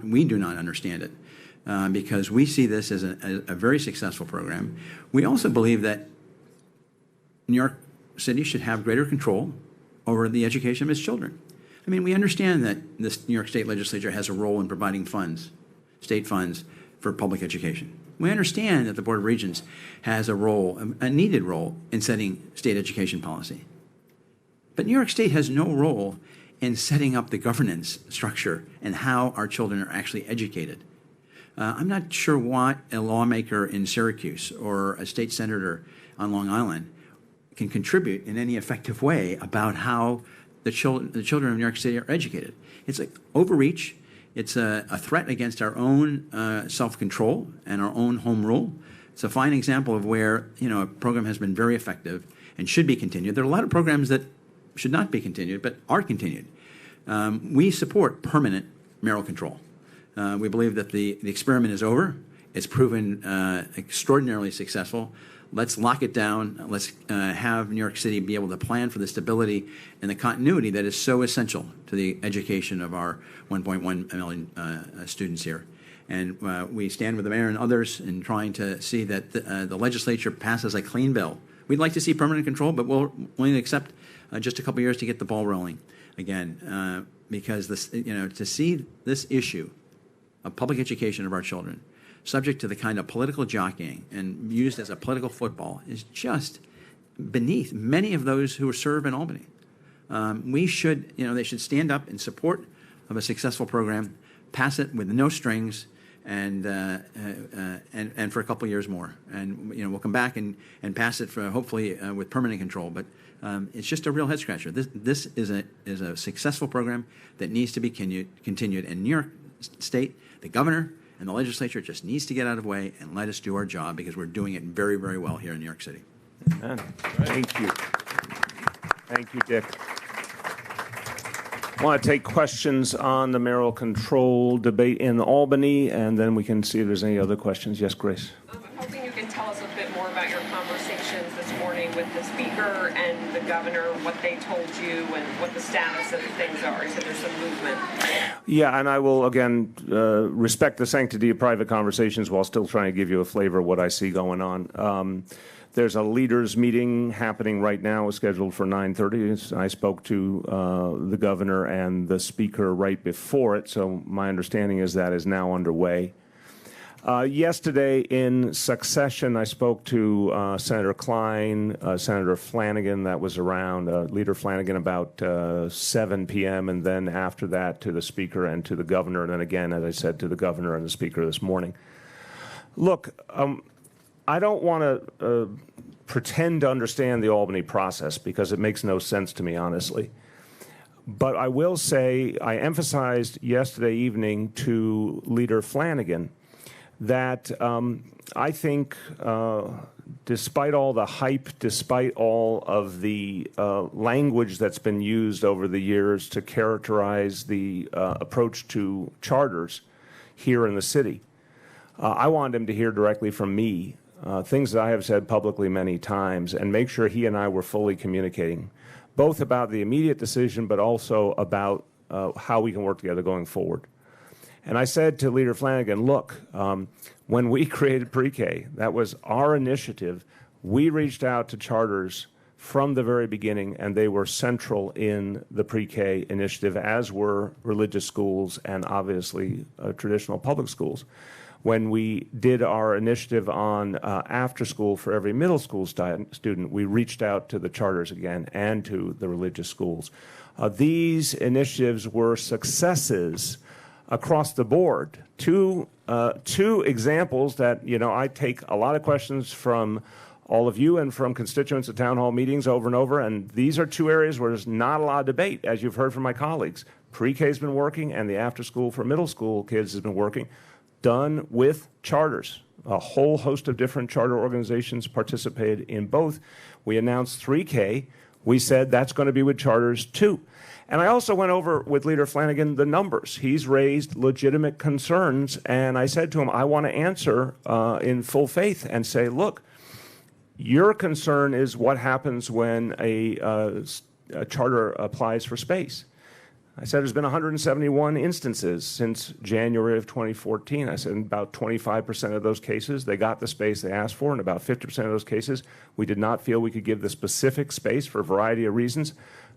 we do not understand it. Because we see this as a very successful program. We also believe that New York City should have greater control over the education of its children. I mean, we understand that this New York State Legislature has a role in providing funds, state funds, for public education. We understand that the Board of Regents has a role, a needed role, in setting state education policy. But New York State has no role in setting up the governance structure and how our children are actually educated. I'm not sure what a lawmaker in Syracuse or a state senator on Long Island can contribute in any effective way about how the children of New York City are educated. It's like overreach. It's a threat against our own self-control and our own home rule. It's a fine example of where a program has been very effective and should be continued. There are a lot of programs that should not be continued but are continued. We support permanent mayoral control. We believe that the experiment is over. It's proven extraordinarily successful. Let's lock it down. Let's have New York City be able to plan for the stability and the continuity that is so essential to the education of our 1.1 million students here. And we stand with the mayor and others in trying to see that the legislature passes a clean bill. We'd like to see permanent control, but we'll only accept just a couple years to get the ball rolling again, because this, to see this issue of public education of our children subject to the kind of political jockeying and used as a political football is just beneath many of those who serve in Albany. They should stand up in support of a successful program, pass it with no strings, and for a couple of years more. And we'll come back and pass it for hopefully with permanent control. But it's just a real head scratcher. This is a successful program that needs to be continued. And New York State, the governor, and the legislature just needs to get out of the way and let us do our job, because we're doing it very, very well here in New York City. Amen. Thank you. Thank you, Dick. I want to take questions on the mayoral control debate in Albany, and then we can see if there's any other questions. Yes, Grace. I'm hoping you can tell us a bit more about your conversations this morning with the speaker and the governor, what they told you, and what the status of things are. You said there's some movement. Yeah, and I will, again, respect the sanctity of private conversations while still trying to give you a flavor of what I see going on. There's a leaders meeting happening right now, scheduled for 9:30. I spoke to the governor and the speaker right before it, so my understanding is that is now underway. Yesterday, in succession, I spoke to Senator Klein, Senator Flanagan, that was around, Leader Flanagan, about 7 p.m., and then after that to the speaker and to the governor, and then again, as I said, to the governor and the speaker this morning. Look, I don't want to pretend to understand the Albany process, because it makes no sense to me, honestly. But I will say I emphasized yesterday evening to Leader Flanagan that I think despite all the hype, despite all of the language that's been used over the years to characterize the approach to charters here in the city, I wanted him to hear directly from me things that I have said publicly many times, and make sure he and I were fully communicating, both about the immediate decision, but also about how we can work together going forward. And I said to Leader Flanagan, look, when we created pre-K, that was our initiative. We reached out to charters from the very beginning, and they were central in the pre-K initiative, as were religious schools and obviously traditional public schools. When we did our initiative on after school for every middle school student, we reached out to the charters again and to the religious schools. These initiatives were successes across the board. Two examples that, I take a lot of questions from all of you and from constituents at town hall meetings over and over, and these are two areas where there's not a lot of debate, as you've heard from my colleagues. Pre-K has been working, and the after school for middle school kids has been working, done with charters. A whole host of different charter organizations participated in both. We announced 3K. We said that's going to be with charters too. And I also went over with Leader Flanagan the numbers. He's raised legitimate concerns, and I said to him, I want to answer in full faith and say, look, your concern is what happens when a charter applies for space. I said there's been 171 instances since January of 2014. I said in about 25% of those cases, they got the space they asked for. In about 50% of those cases, we did not feel we could give the specific space for a variety of reasons.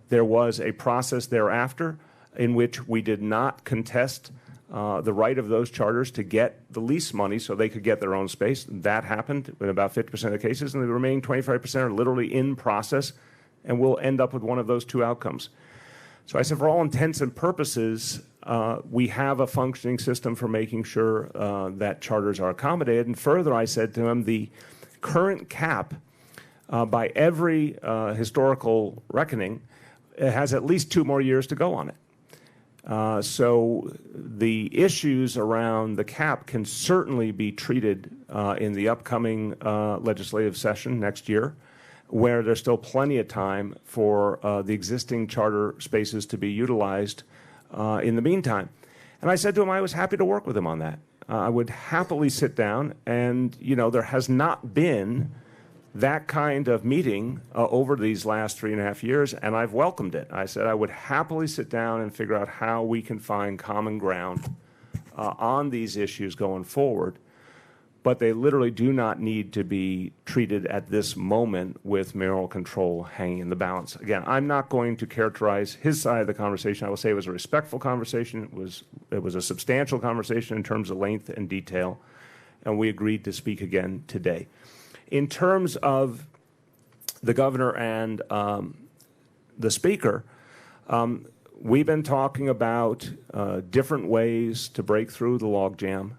There was a process thereafter in which we did not contest the right of those charters to get the lease money so they could get their own space. That happened in about 50% of the cases, and the remaining 25% are literally in process, and we'll end up with one of those two outcomes. So I said, for all intents and purposes, we have a functioning system for making sure that charters are accommodated. And further, I said to him, the current cap, by every historical reckoning, it has at least 2 more years to go on it. So the issues around the cap can certainly be treated in the upcoming legislative session next year, where there's still plenty of time for the existing charter spaces to be utilized in the meantime. And I said to him I was happy to work with him on that. I would happily sit down, and there has not been that kind of meeting over these last 3.5 years, and I've welcomed it. I said I would happily sit down and figure out how we can find common ground on these issues going forward. But they literally do not need to be treated at this moment with mayoral control hanging in the balance. Again, I'm not going to characterize his side of the conversation. I will say it was a respectful conversation. It was a substantial conversation in terms of length and detail, and we agreed to speak again today. In terms of the governor and the speaker, we've been talking about different ways to break through the logjam.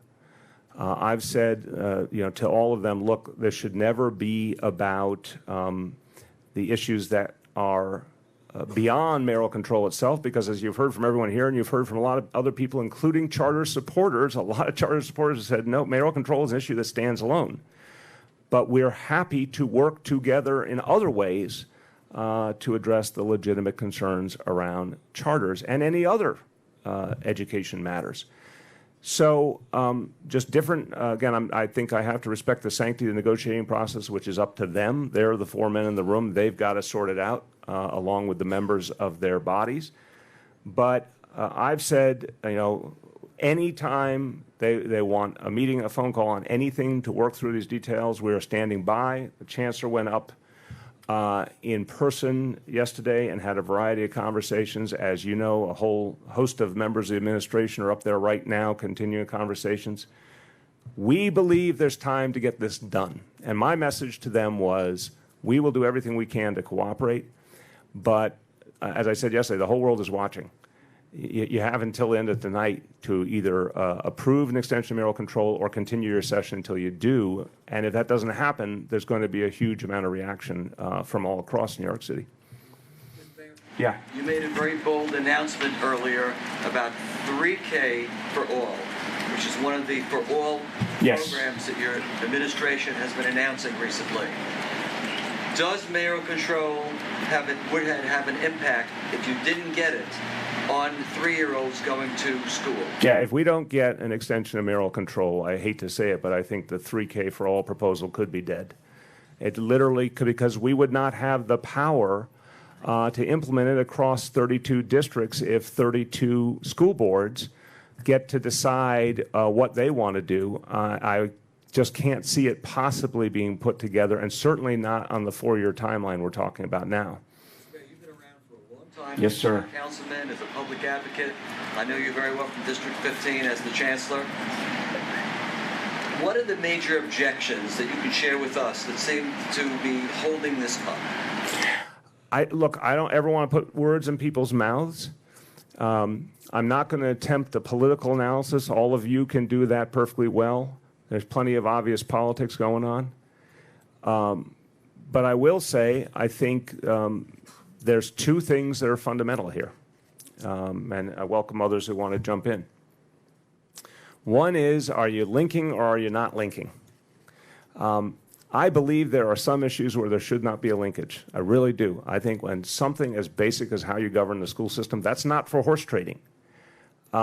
I've said, to all of them, look, this should never be about the issues that are beyond mayoral control itself, because as you've heard from everyone here and you've heard from a lot of other people, including charter supporters, a lot of charter supporters have said, no, mayoral control is an issue that stands alone. But we're happy to work together in other ways to address the legitimate concerns around charters and any other education matters. So just different, again, I think I have to respect the sanctity of the negotiating process, which is up to them. They're the 4 men in the room. They've got to sort it out along with the members of their bodies. But I've said, anytime they want a meeting, a phone call on anything to work through these details, we are standing by. The chancellor went up in person yesterday and had a variety of conversations. As you know, a whole host of members of the administration are up there right now continuing conversations. We believe there's time to get this done. And my message to them was, we will do everything we can to cooperate. But as I said yesterday, the whole world is watching. You have until the end of the night to either approve an extension of mayoral control or continue your session until you do. And if that doesn't happen, there's going to be a huge amount of reaction from all across New York City. Yeah. You made a very bold announcement earlier about 3K for all, which is one of the for all programs that your administration has been announcing recently. Does mayoral control would have an impact if you didn't get it on 3-year-olds going to school? Yeah, if we don't get an extension of mayoral control, I hate to say it, but I think the 3K for all proposal could be dead. It literally could, because we would not have the power to implement it across 32 districts if 32 school boards get to decide what they want to do. I just can't see it possibly being put together, and certainly not on the 4-year timeline we're talking about now. You've been around for a long time. Yes, sir. As a councilman, as a public advocate. I know you very well from District 15 as the chancellor. What are the major objections that you can share with us that seem to be holding this up? Look, I don't ever want to put words in people's mouths. I'm not going to attempt a political analysis. All of you can do that perfectly well. There's plenty of obvious politics going on. But I will say, I think there's two things that are fundamental here. And I welcome others who want to jump in. One is, are you linking or are you not linking? I believe there are some issues where there should not be a linkage. I really do. I think when something as basic as how you govern the school system, that's not for horse trading.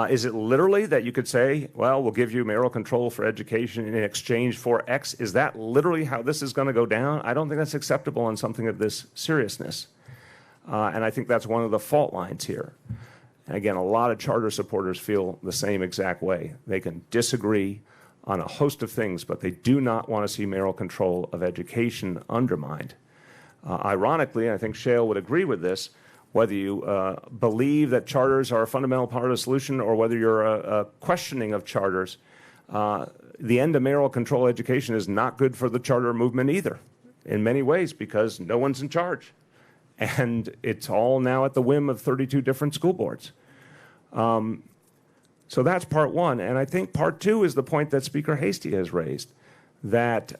Is it literally that you could say, well, we'll give you mayoral control for education in exchange for X? Is that literally how this is going to go down? I don't think that's acceptable on something of this seriousness. And I think that's one of the fault lines here. And again, a lot of charter supporters feel the same exact way. They can disagree on a host of things, but they do not want to see mayoral control of education undermined. Ironically, I think Shale would agree with this, whether you believe that charters are a fundamental part of the solution or whether you're a questioning of charters, the end of mayoral control education is not good for the charter movement either, in many ways, because no one's in charge. And it's all now at the whim of 32 different school boards. So that's part one. And I think part two is the point that Speaker Hastie has raised, that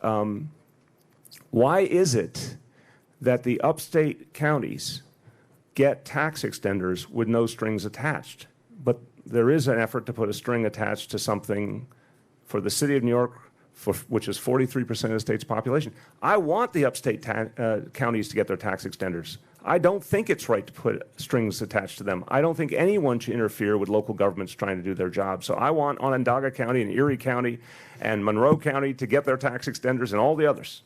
why is it that the upstate counties get tax extenders with no strings attached? But there is an effort to put a string attached to something for the city of New York, which is 43% of the state's population. I want the upstate counties to get their tax extenders. I don't think it's right to put strings attached to them. I don't think anyone should interfere with local governments trying to do their job. So I want Onondaga County and Erie County and Monroe County to get their tax extenders and all the others.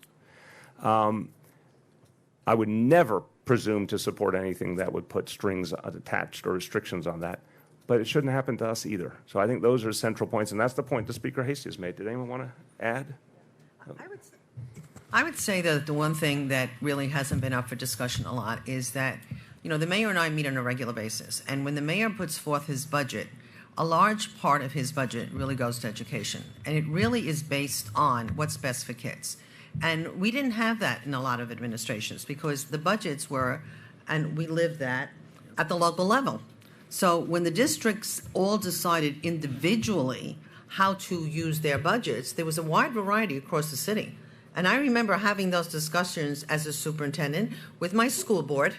I would never presume to support anything that would put strings attached or restrictions on that. But it shouldn't happen to us either. So I think those are central points, and that's the point that Speaker Hastie has made. Did anyone want to add? I would say that the one thing that really hasn't been up for discussion a lot is that, you know, the mayor and I meet on a regular basis. And when the mayor puts forth his budget, a large part of his budget really goes to education. And it really is based on what's best for kids. And we didn't have that in a lot of administrations because the budgets were, and we lived that, at the local level. So when the districts all decided individually how to use their budgets, there was a wide variety across the city. And I remember having those discussions as a superintendent with my school board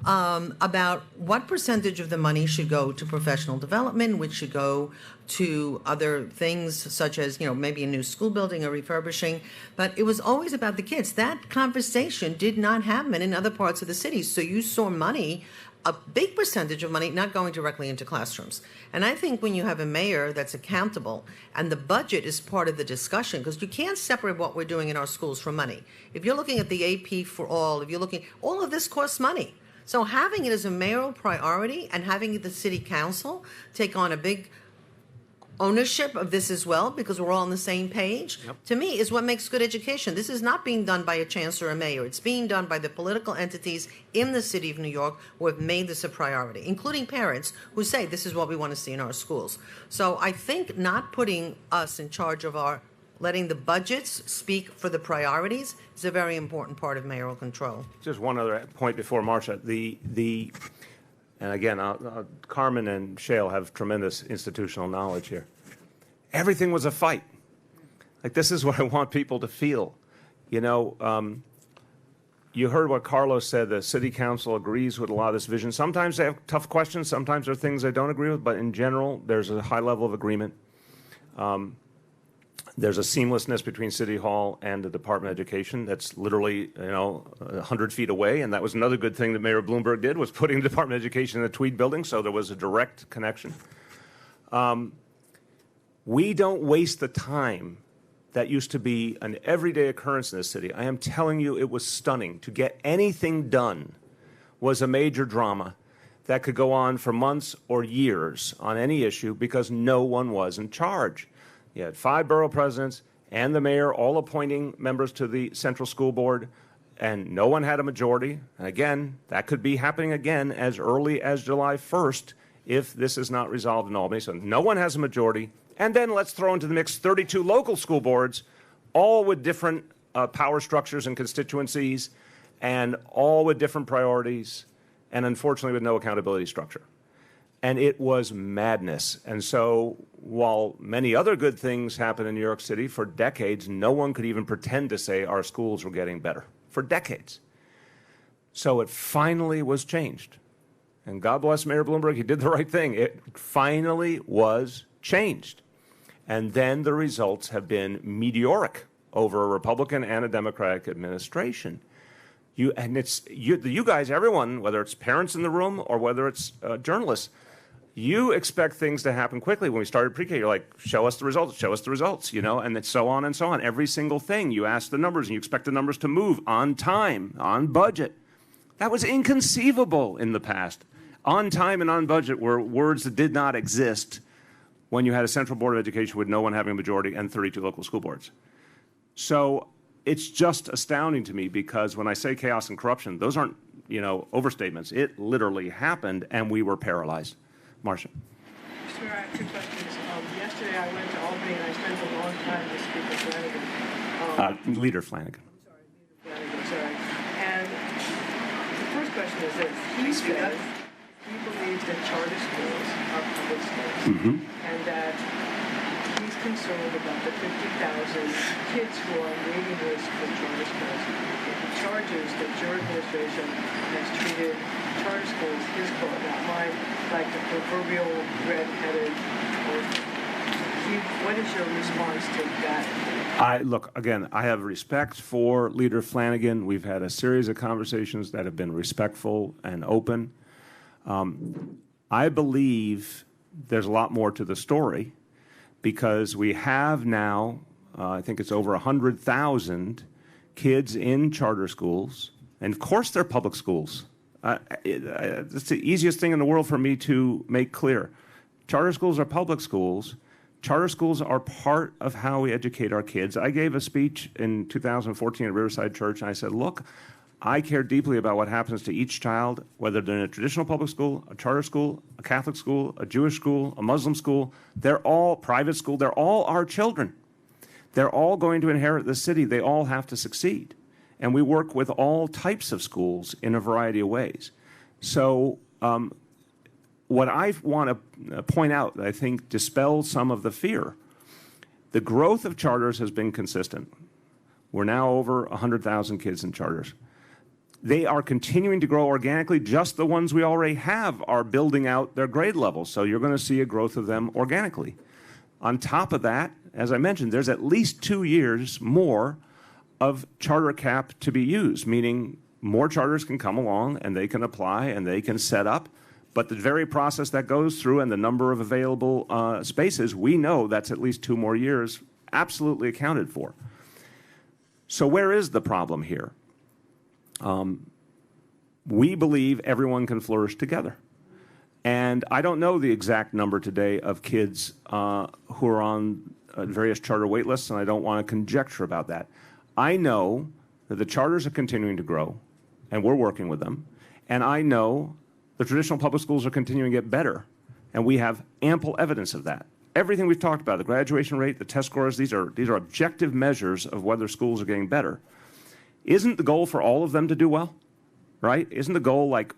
about what percentage of the money should go to professional development, which should go to other things such as, you know, maybe a new school building or refurbishing. But it was always about the kids. That conversation did not happen in other parts of the city. So you saw money, a big percentage of money not going directly into classrooms. And I think when you have a mayor that's accountable and the budget is part of the discussion, because you can't separate what we're doing in our schools from money. If you're looking at the AP for all, if you're looking, all of this costs money. So having it as a mayoral priority and having the city council take on a big ownership of this as well, because we're all on the same page, to me, is what makes good education. This is not being done by a chancellor or a mayor. It's being done by the political entities in the city of New York who have made this a priority, including parents who say this is what we want to see in our schools. So I think not putting us in charge of letting the budgets speak for the priorities is a very important part of mayoral control. Just one other point before Marcia. And again, Carmen and Shale have tremendous institutional knowledge here. Everything was a fight. Like, this is what I want people to feel. You know, you heard what Carlos said. The city council agrees with a lot of this vision. Sometimes they have tough questions. Sometimes there are things they don't agree with. But in general, there's a high level of agreement. There's a seamlessness between City Hall and the Department of Education that's literally, 100 feet away. And that was another good thing that Mayor Bloomberg did, was putting the Department of Education in the Tweed building, so there was a direct connection. We don't waste the time that used to be an everyday occurrence in this city. I am telling you, it was stunning. To get anything done was a major drama that could go on for months or years on any issue because no one was in charge. You had 5 borough presidents and the mayor all appointing members to the Central School Board, and no one had a majority. And again, that could be happening again as early as July 1st if this is not resolved in Albany. So no one has a majority. And then let's throw into the mix 32 local school boards, all with different power structures and constituencies, and all with different priorities, and unfortunately with no accountability structure. And it was madness. And so while many other good things happened in New York City, for decades, no one could even pretend to say our schools were getting better. For decades. So it finally was changed. And God bless Mayor Bloomberg, he did the right thing. It finally was changed. And then the results have been meteoric over a Republican and a Democratic administration. You guys, everyone, whether it's parents in the room or whether it's journalists, you expect things to happen quickly. When we started pre-K, you're like, show us the results, and it's so on and so on. Every single thing, you ask the numbers, and you expect the numbers to move on time, on budget. That was inconceivable in the past. On time and on budget were words that did not exist when you had a Central Board of Education with no one having a majority and 32 local school boards. So it's just astounding to me because when I say chaos and corruption, those aren't, overstatements. It literally happened, and we were paralyzed. Marcia. Sir, I have 2 questions. Yesterday I went to Albany and I spent a long time with Speaker Flanagan. Leader Flanagan. Flanagan, sorry. And the first question is this. He believes that charter schools are public schools, and that he's concerned about the 50,000 kids who are on waiting lists for charter schools. He charges that your administration has treated charter schools, his quote, not mine, like the proverbial red-headed horse. What is your response to that? Look, again, I have respect for Leader Flanagan. We've had a series of conversations that have been respectful and open. I believe there's a lot more to the story because we have now, I think it's over 100,000 kids in charter schools, and of course they're public schools. It's the easiest thing in the world for me to make clear. Charter schools are public schools. Charter schools are part of how we educate our kids. I gave a speech in 2014 at Riverside Church, and I said, look, I care deeply about what happens to each child, whether they're in a traditional public school, a charter school, a Catholic school, a Jewish school, a Muslim school. They're all private school. They're all our children. They're all going to inherit the city. They all have to succeed. And we work with all types of schools in a variety of ways. So what I want to point out that I think dispels some of the fear, the growth of charters has been consistent. We're now over 100,000 kids in charters. They are continuing to grow organically. Just the ones we already have are building out their grade levels. So you're going to see a growth of them organically. On top of that, as I mentioned, there's at least 2 years more of charter cap to be used, meaning more charters can come along and they can apply and they can set up. But the very process that goes through and the number of available spaces, we know that's at least 2 more years absolutely accounted for. So where is the problem here? We believe everyone can flourish together. And I don't know the exact number today of kids who are on various charter wait lists, and I don't want to conjecture about that. I know that the charters are continuing to grow, and we're working with them. And I know the traditional public schools are continuing to get better, and we have ample evidence of that. Everything we've talked about, the graduation rate, the test scores, these are objective measures of whether schools are getting better. Isn't the goal for all of them to do well, right? Isn't the goal like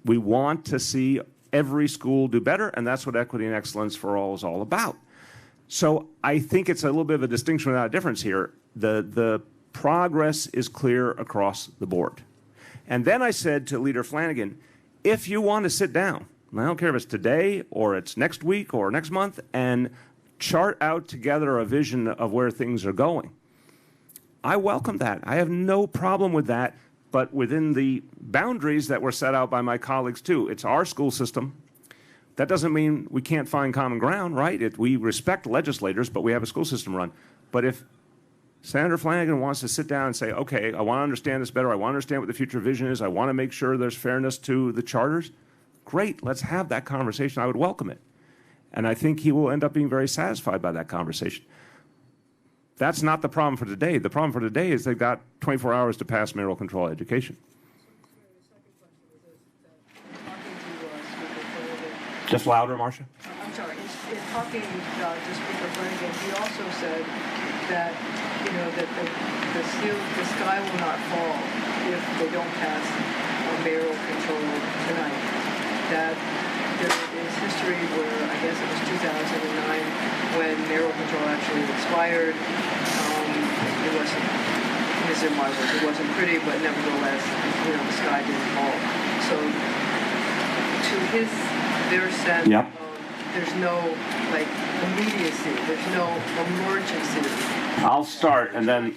we want to see every school do better, and that's what equity and excellence for all is all about. So I think it's a little bit of a distinction without a difference here. The progress is clear across the board. And then I said to Leader Flanagan, if you want to sit down, I don't care if it's today or it's next week or next month, and chart out together a vision of where things are going. I welcome that. I have no problem with that, but within the boundaries that were set out by my colleagues too. It's our school system. That doesn't mean we can't find common ground, right? We respect legislators, but we have a school system run. But if Senator Flanagan wants to sit down and say, okay, I want to understand this better, I want to understand what the future vision is, I want to make sure there's fairness to the charters, great, let's have that conversation. I would welcome it. And I think he will end up being very satisfied by that conversation. That's not the problem for today. The problem for today is they've got 24 hours to pass mayoral control education. Just louder, Marcia. I'm sorry. In talking to Speaker Flanagan, he also said that, you know, that the sky will not fall if they don't pass mayoral control tonight. That there is history where, I guess it was 2009, when mayoral control actually expired. It wasn't, this is my words, it wasn't pretty, but nevertheless, you know, the sky didn't fall. So, to their sense, yep. There's no, like, immediacy, there's no emergency. I'll start, and then,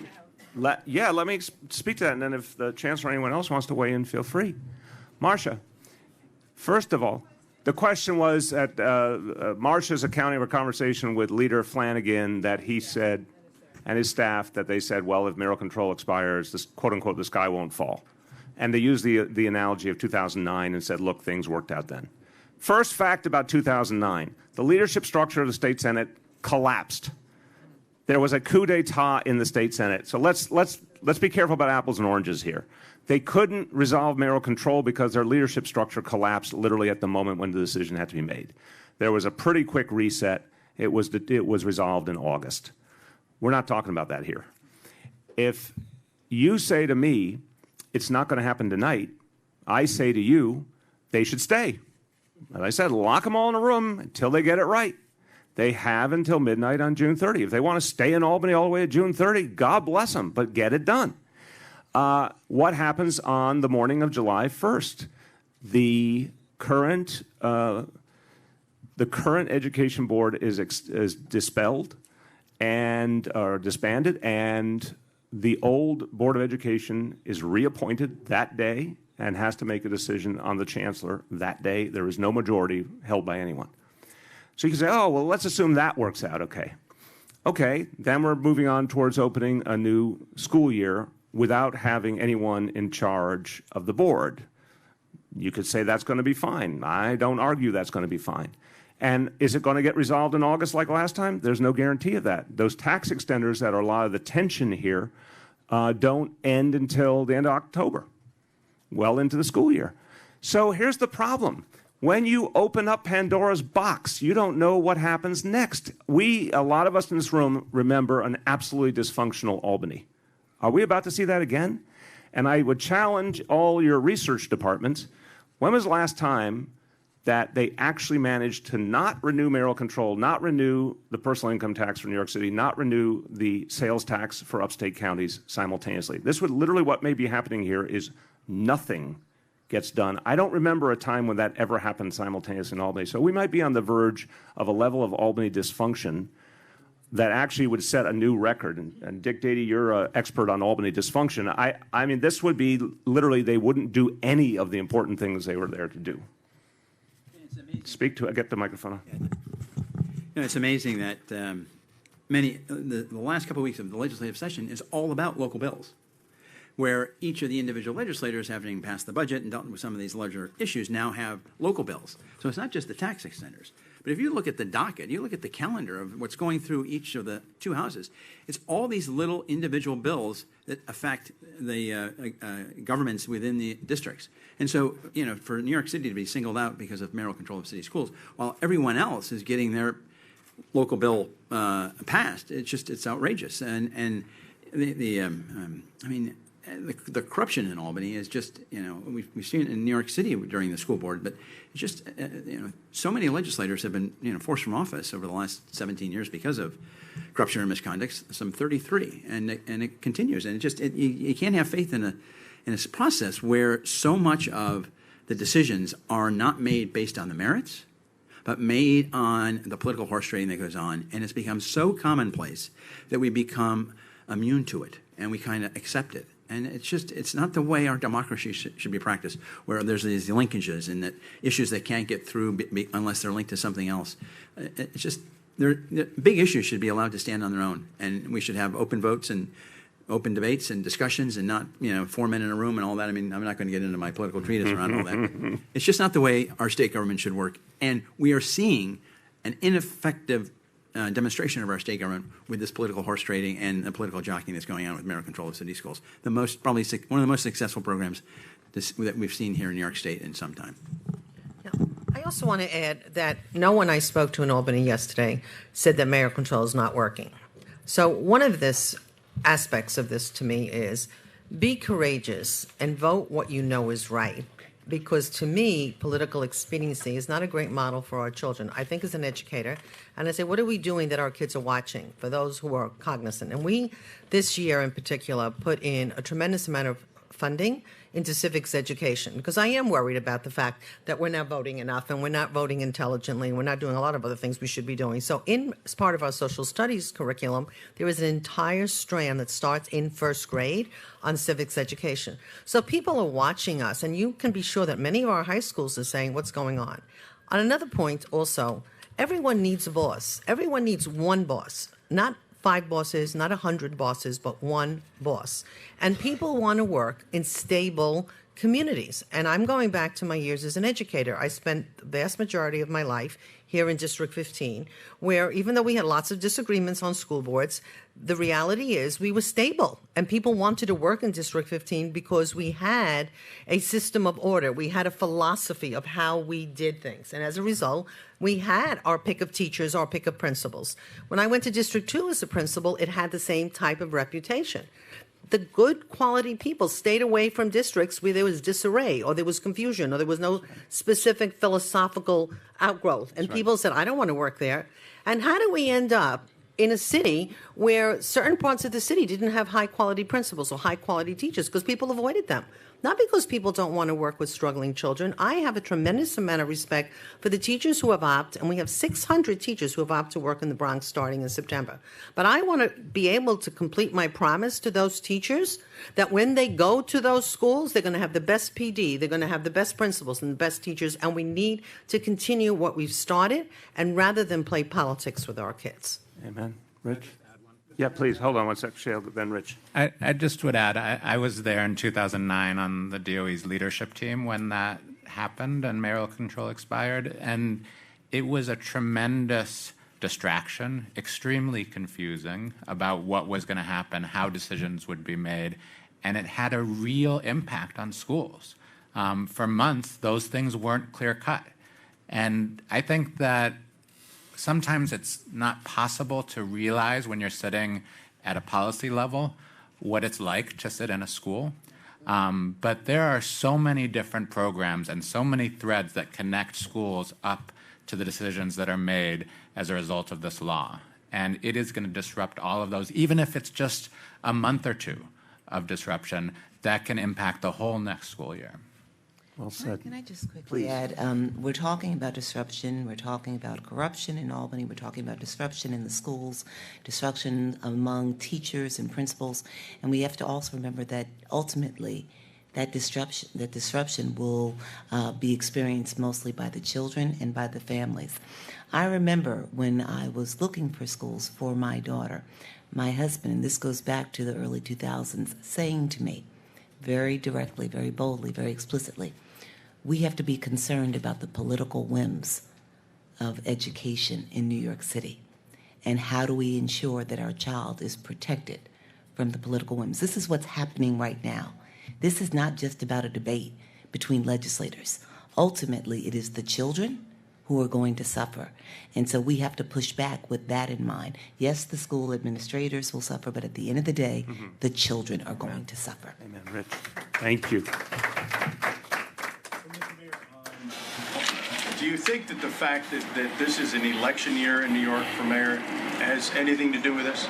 let me speak to that, and then if the Chancellor or anyone else wants to weigh in, feel free. Marcia, first of all, the question was at Marcia's accounting of a conversation with Leader Flanagan that he said, and his staff, that they said, well, if mayoral control expires, this, quote unquote, the sky won't fall. And they used the analogy of 2009 and said, look, things worked out then. First fact about 2009, the leadership structure of the state Senate collapsed. There was a coup d'etat in the state Senate. So let's be careful about apples and oranges here. They couldn't resolve mayoral control because their leadership structure collapsed literally at the moment when the decision had to be made. There was a pretty quick reset. It was resolved in August. We're not talking about that here. If you say to me, it's not going to happen tonight, I say to you, they should stay. As I said, lock them all in a room until they get it right. They have until midnight on June 30. If they want to stay in Albany all the way to June 30, God bless them, but get it done. What happens on the morning of July 1st? The current education board is dispelled or disbanded, and the old Board of Education is reappointed that day and has to make a decision on the chancellor that day. There is no majority held by anyone. So you can say, oh, well, let's assume that works out, okay. Okay, then we're moving on towards opening a new school year without having anyone in charge of the board. You could say that's going to be fine. I don't argue that's going to be fine. And is it going to get resolved in August like last time? There's no guarantee of that. Those tax extenders that are a lot of the tension here don't end until the end of October, well into the school year. So here's the problem. When you open up Pandora's box, you don't know what happens next. A lot of us in this room, remember an absolutely dysfunctional Albany. Are we about to see that again? And I would challenge all your research departments, when was the last time that they actually managed to not renew mayoral control, not renew the personal income tax for New York City, not renew the sales tax for upstate counties simultaneously? This would literally, what may be happening here is nothing gets done. I don't remember a time when that ever happened simultaneously in Albany. So we might be on the verge of a level of Albany dysfunction that actually would set a new record. And Dick Dady, you're an expert on Albany dysfunction. I mean, this would be literally, they wouldn't do any of the important things they were there to do. Speak to it. Get the microphone on. You know, it's amazing that the last couple of weeks of the legislative session is all about local bills, where each of the individual legislators, having passed the budget and dealt with some of these larger issues, now have local bills. So it's not just the tax extenders. But if you look at the docket, you look at the calendar of what's going through each of the two houses, it's all these little individual bills that affect the governments within the districts. And so, you know, for New York City to be singled out because of mayoral control of city schools, while everyone else is getting their local bill passed, it's outrageous. And the corruption in Albany is just, you know, we've seen it in New York City during the school board, but it's just, you know, so many legislators have been, you know, forced from office over the last 17 years because of corruption or misconduct, some 33, and it continues. And you can't have faith in a process where so much of the decisions are not made based on the merits, but made on the political horse trading that goes on. And it's become so commonplace that we become immune to it and we kind of accept it. And it's not the way our democracy should be practiced, where there's these linkages and that issues that can't get through unless they're linked to something else. It's just, big issues should be allowed to stand on their own. And we should have open votes and open debates and discussions and not, 4 men in a room and all that. I mean, I'm not going to get into my political treatise around all that. It's just not the way our state government should work. And we are seeing an ineffective demonstration of our state government with this political horse trading and the political jockeying that's going on with mayoral control of city schools. Probably one of the most successful programs that we've seen here in New York State in some time. Yeah. I also want to add that no one I spoke to in Albany yesterday said that mayoral control is not working. So one of this aspects of this to me is be courageous and vote what you know is right. Because to me, political expediency is not a great model for our children. I think as an educator, and I say, what are we doing that our kids are watching for those who are cognizant? And we, this year in particular, put in a tremendous amount of funding into civics education, because I am worried about the fact that we're not voting enough and we're not voting intelligently and we're not doing a lot of other things we should be doing. So as part of our social studies curriculum, there is an entire strand that starts in first grade on civics education. So people are watching us, and you can be sure that many of our high schools are saying what's going on. On another point also, everyone needs a boss. Everyone needs one boss, not 5 bosses, not 100 bosses, but one boss. And people want to work in stable communities. And I'm going back to my years as an educator. I spent the vast majority of my life here in District 15, where even though we had lots of disagreements on school boards, the reality is we were stable. And people wanted to work in District 15 because we had a system of order. We had a philosophy of how we did things. And as a result, we had our pick of teachers, our pick of principals. When I went to District 2 as a principal, it had the same type of reputation. The good quality people stayed away from districts where there was disarray or there was confusion or there was no specific philosophical outgrowth. And people said, I don't want to work there. And how do we end up in a city where certain parts of the city didn't have high quality principals or high quality teachers because people avoided them? Not because people don't want to work with struggling children. I have a tremendous amount of respect for the teachers who have opted, and we have 600 teachers who have opted to work in the Bronx starting in September. But I want to be able to complete my promise to those teachers that when they go to those schools, they're going to have the best PD, they're going to have the best principals and the best teachers, and we need to continue what we've started, and rather than play politics with our kids. Amen. Rich? Yeah, please, hold on one sec, Shale, then Rich. I just would add, I was there in 2009 on the DOE's leadership team when that happened and mayoral control expired, and it was a tremendous distraction, extremely confusing about what was going to happen, how decisions would be made, and it had a real impact on schools. For months, those things weren't clear-cut, and I think that sometimes it's not possible to realize when you're sitting at a policy level what it's like to sit in a school. But there are so many different programs and so many threads that connect schools up to the decisions that are made as a result of this law. And it is going to disrupt all of those, even if it's just a month or two of disruption, that can impact the whole next school year. Well said. Can I just quickly add, we're talking about disruption, we're talking about corruption in Albany, we're talking about disruption in the schools, disruption among teachers and principals, and we have to also remember that ultimately that disruption will be experienced mostly by the children and by the families. I remember when I was looking for schools for my daughter, my husband, and this goes back to the early 2000s, saying to me very directly, very boldly, very explicitly, we have to be concerned about the political whims of education in New York City. And how do we ensure that our child is protected from the political whims? This is what's happening right now. This is not just about a debate between legislators. Ultimately, it is the children who are going to suffer. And so we have to push back with that in mind. Yes, the school administrators will suffer, but at the end of the day, the children are going to suffer. Amen, Rich. Thank you. Do you think that the fact that this is an election year in New York for mayor has anything to do with this?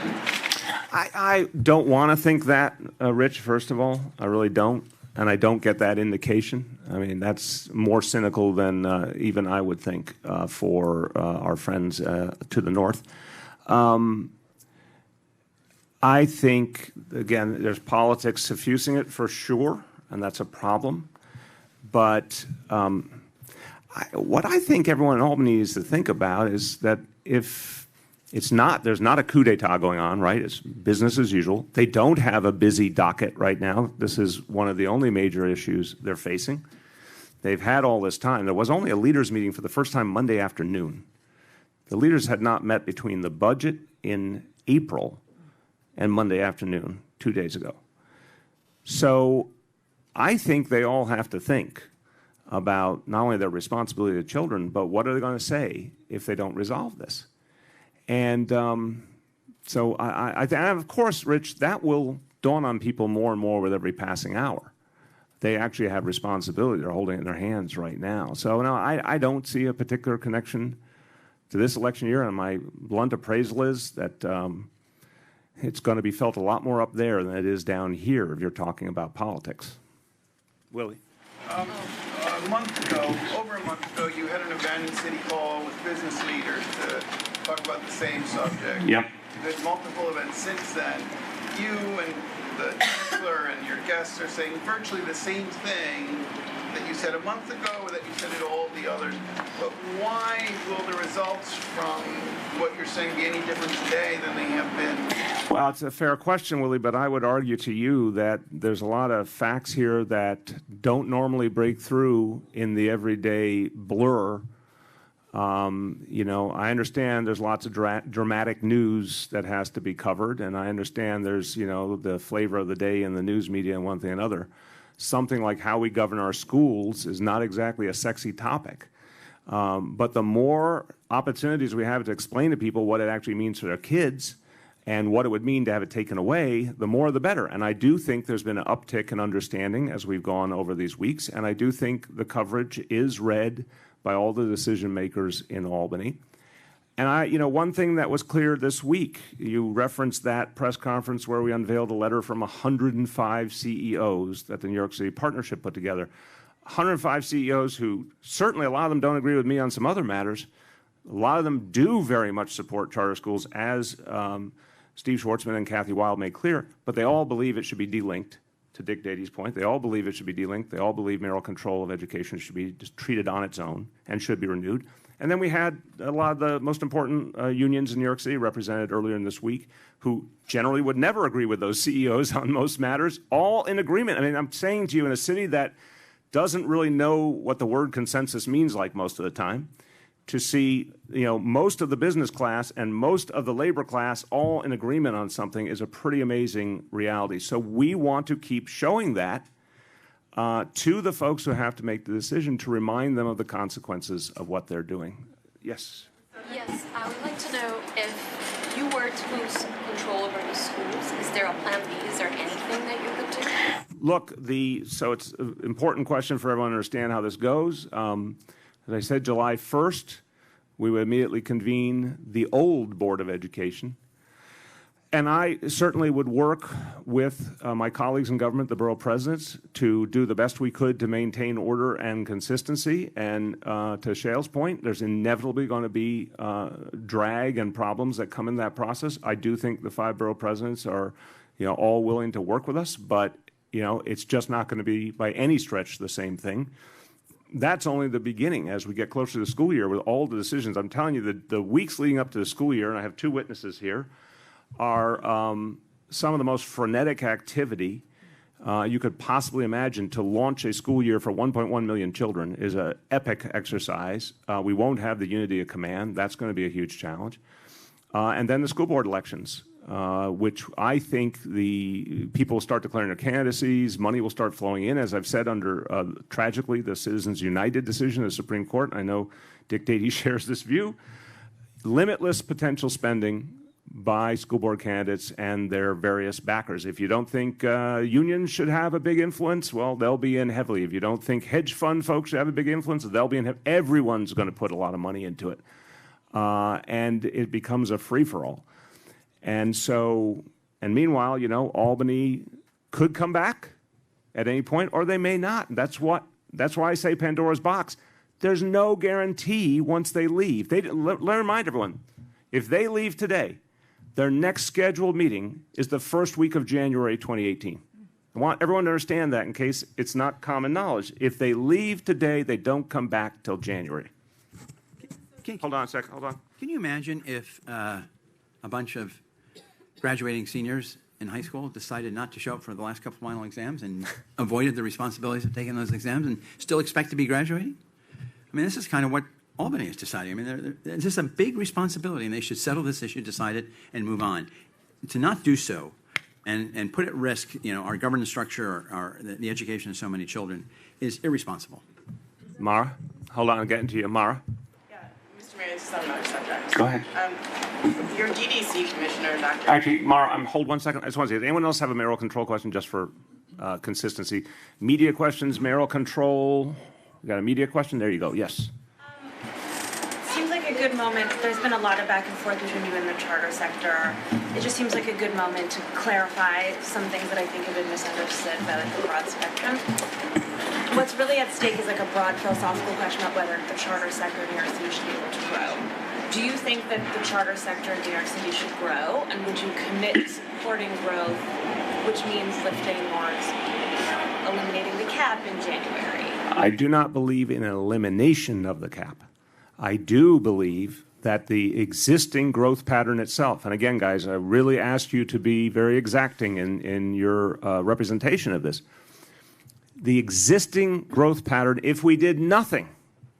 I don't want to think that, Rich, first of all. I really don't. and I don't get that indication. I mean, that's more cynical than even I would think for our friends to the north. I think, again, there's politics suffusing it for sure, and that's a problem. But what I think everyone in Albany needs to think about is that if there's not a coup d'etat going on, right? It's business as usual. They don't have a busy docket right now. This is one of the only major issues they're facing. They've had all this time. There was only a leaders meeting for the first time Monday afternoon. The leaders had not met between the budget in April and Monday afternoon, 2 days ago. So I think they all have to think about not only their responsibility to children, but what are they going to say if they don't resolve this? And so and of course, Rich, that will dawn on people more and more with every passing hour. They actually have responsibility. They're holding it in their hands right now. So no, I don't see a particular connection to this election year, and my blunt appraisal is that it's going to be felt a lot more up there than it is down here if you're talking about politics. Willie? Over a month ago, you had an event in City Hall with business leaders to talk about the same subject. Yep. There's multiple events since then. You and the chancellor and your guests are saying virtually the same thing that you said a month ago or that you said at all the others. But why will the results from what you're saying be any different today than they have been? Well, it's a fair question, Willie, but I would argue to you that there's a lot of facts here that don't normally break through in the everyday blur. You know, I understand there's lots of dramatic news that has to be covered, and I understand there's, you know, the flavor of the day in the news media and one thing and another. Something like how we govern our schools is not exactly a sexy topic. But the more opportunities we have to explain to people what it actually means for their kids and what it would mean to have it taken away, the more the better. And I do think there's been an uptick in understanding as we've gone over these weeks, and I do think the coverage is read by all the decision makers in Albany. And you know, one thing that was clear this week, you referenced that press conference where we unveiled a letter from 105 CEOs that the New York City Partnership put together. 105 CEOs who, certainly a lot of them don't agree with me on some other matters. A lot of them do very much support charter schools, as Steve Schwartzman and Kathy Wild made clear, but they all believe it should be delinked, to Dick Dady's point. They all believe it should be delinked. They all believe mayoral control of education should be just treated on its own and should be renewed. And then we had a lot of the most important unions in New York City represented earlier in this week who generally would never agree with those CEOs on most matters, all in agreement. I mean, I'm saying to you, in a city that doesn't really know what the word consensus means like most of the time, to see, you know, most of the business class and most of the labor class all in agreement on something is a pretty amazing reality. So we want to keep showing that to the folks who have to make the decision, to remind them of the consequences of what they're doing. Yes? Yes, I would like to know if you were to lose control over the schools, is there a plan B? Is there anything that you could do? Look, so it's an important question for everyone to understand how this goes. As I said, July 1st, we would immediately convene the old Board of Education. And I certainly would work with my colleagues in government, the borough presidents, to do the best we could to maintain order and consistency. And to Shale's point, there's inevitably going to be drag and problems that come in that process. I do think the 5 borough presidents are, you know, all willing to work with us, but, you know, it's just not going to be by any stretch the same thing. That's only the beginning. As we get closer to the school year with all the decisions, I'm telling you, the weeks leading up to the school year, and I have 2 witnesses here, are some of the most frenetic activity you could possibly imagine. To launch a school year for 1.1 million children is an epic exercise. We won't have the unity of command. That's going to be a huge challenge. And then the school board elections, which I think the people will start declaring their candidacies. Money will start flowing in, as I've said, under, tragically, the Citizens United decision of the Supreme Court. I know Dick Dady shares this view. Limitless potential spending by school board candidates and their various backers. If you don't think unions should have a big influence, well, they'll be in heavily. If you don't think hedge fund folks should have a big influence, they'll be in heavily. Everyone's going to put a lot of money into it. And it becomes a free-for-all. And so, and meanwhile, you know, Albany could come back at any point, or they may not. That's why I say Pandora's box. There's no guarantee once they leave. Let me remind everyone, if they leave today, their next scheduled meeting is the first week of January 2018. I want everyone to understand that in case it's not common knowledge. If they leave today, they don't come back till January. Hold on a second. Hold on. Can you imagine if a bunch of graduating seniors in high school decided not to show up for the last couple final exams and avoided the responsibilities of taking those exams and still expect to be graduating? I mean, this is kind of what Albany is deciding. I mean, it's just a big responsibility, and they should settle this issue, decide it, and move on. To not do so and put at risk, our governance structure, the education of so many children is irresponsible. Mara? Hold on, I'm getting to you. Mara? Mr. Mayor, this is on another subject. Go ahead. Your DDC commissioner, Dr. Actually, Mara, hold 1 second. I just want to see, does anyone else have a mayoral control question just for consistency? Media questions, mayoral control. You got a media question? There you go. Yes. Seems like a good moment. There's been a lot of back and forth between you and the charter sector. It just seems like a good moment to clarify some things that I think have been misunderstood by the broad spectrum. What's really at stake is a broad philosophical question about whether the charter sector in New York City should be able to grow. Do you think that the charter sector in New York City should grow, and would you commit to supporting growth, which means lifting or eliminating the cap in January? I do not believe in an elimination of the cap. I do believe that the existing growth pattern itself, and again, guys, I really ask you to be very exacting in your representation of this. The existing growth pattern, if we did nothing,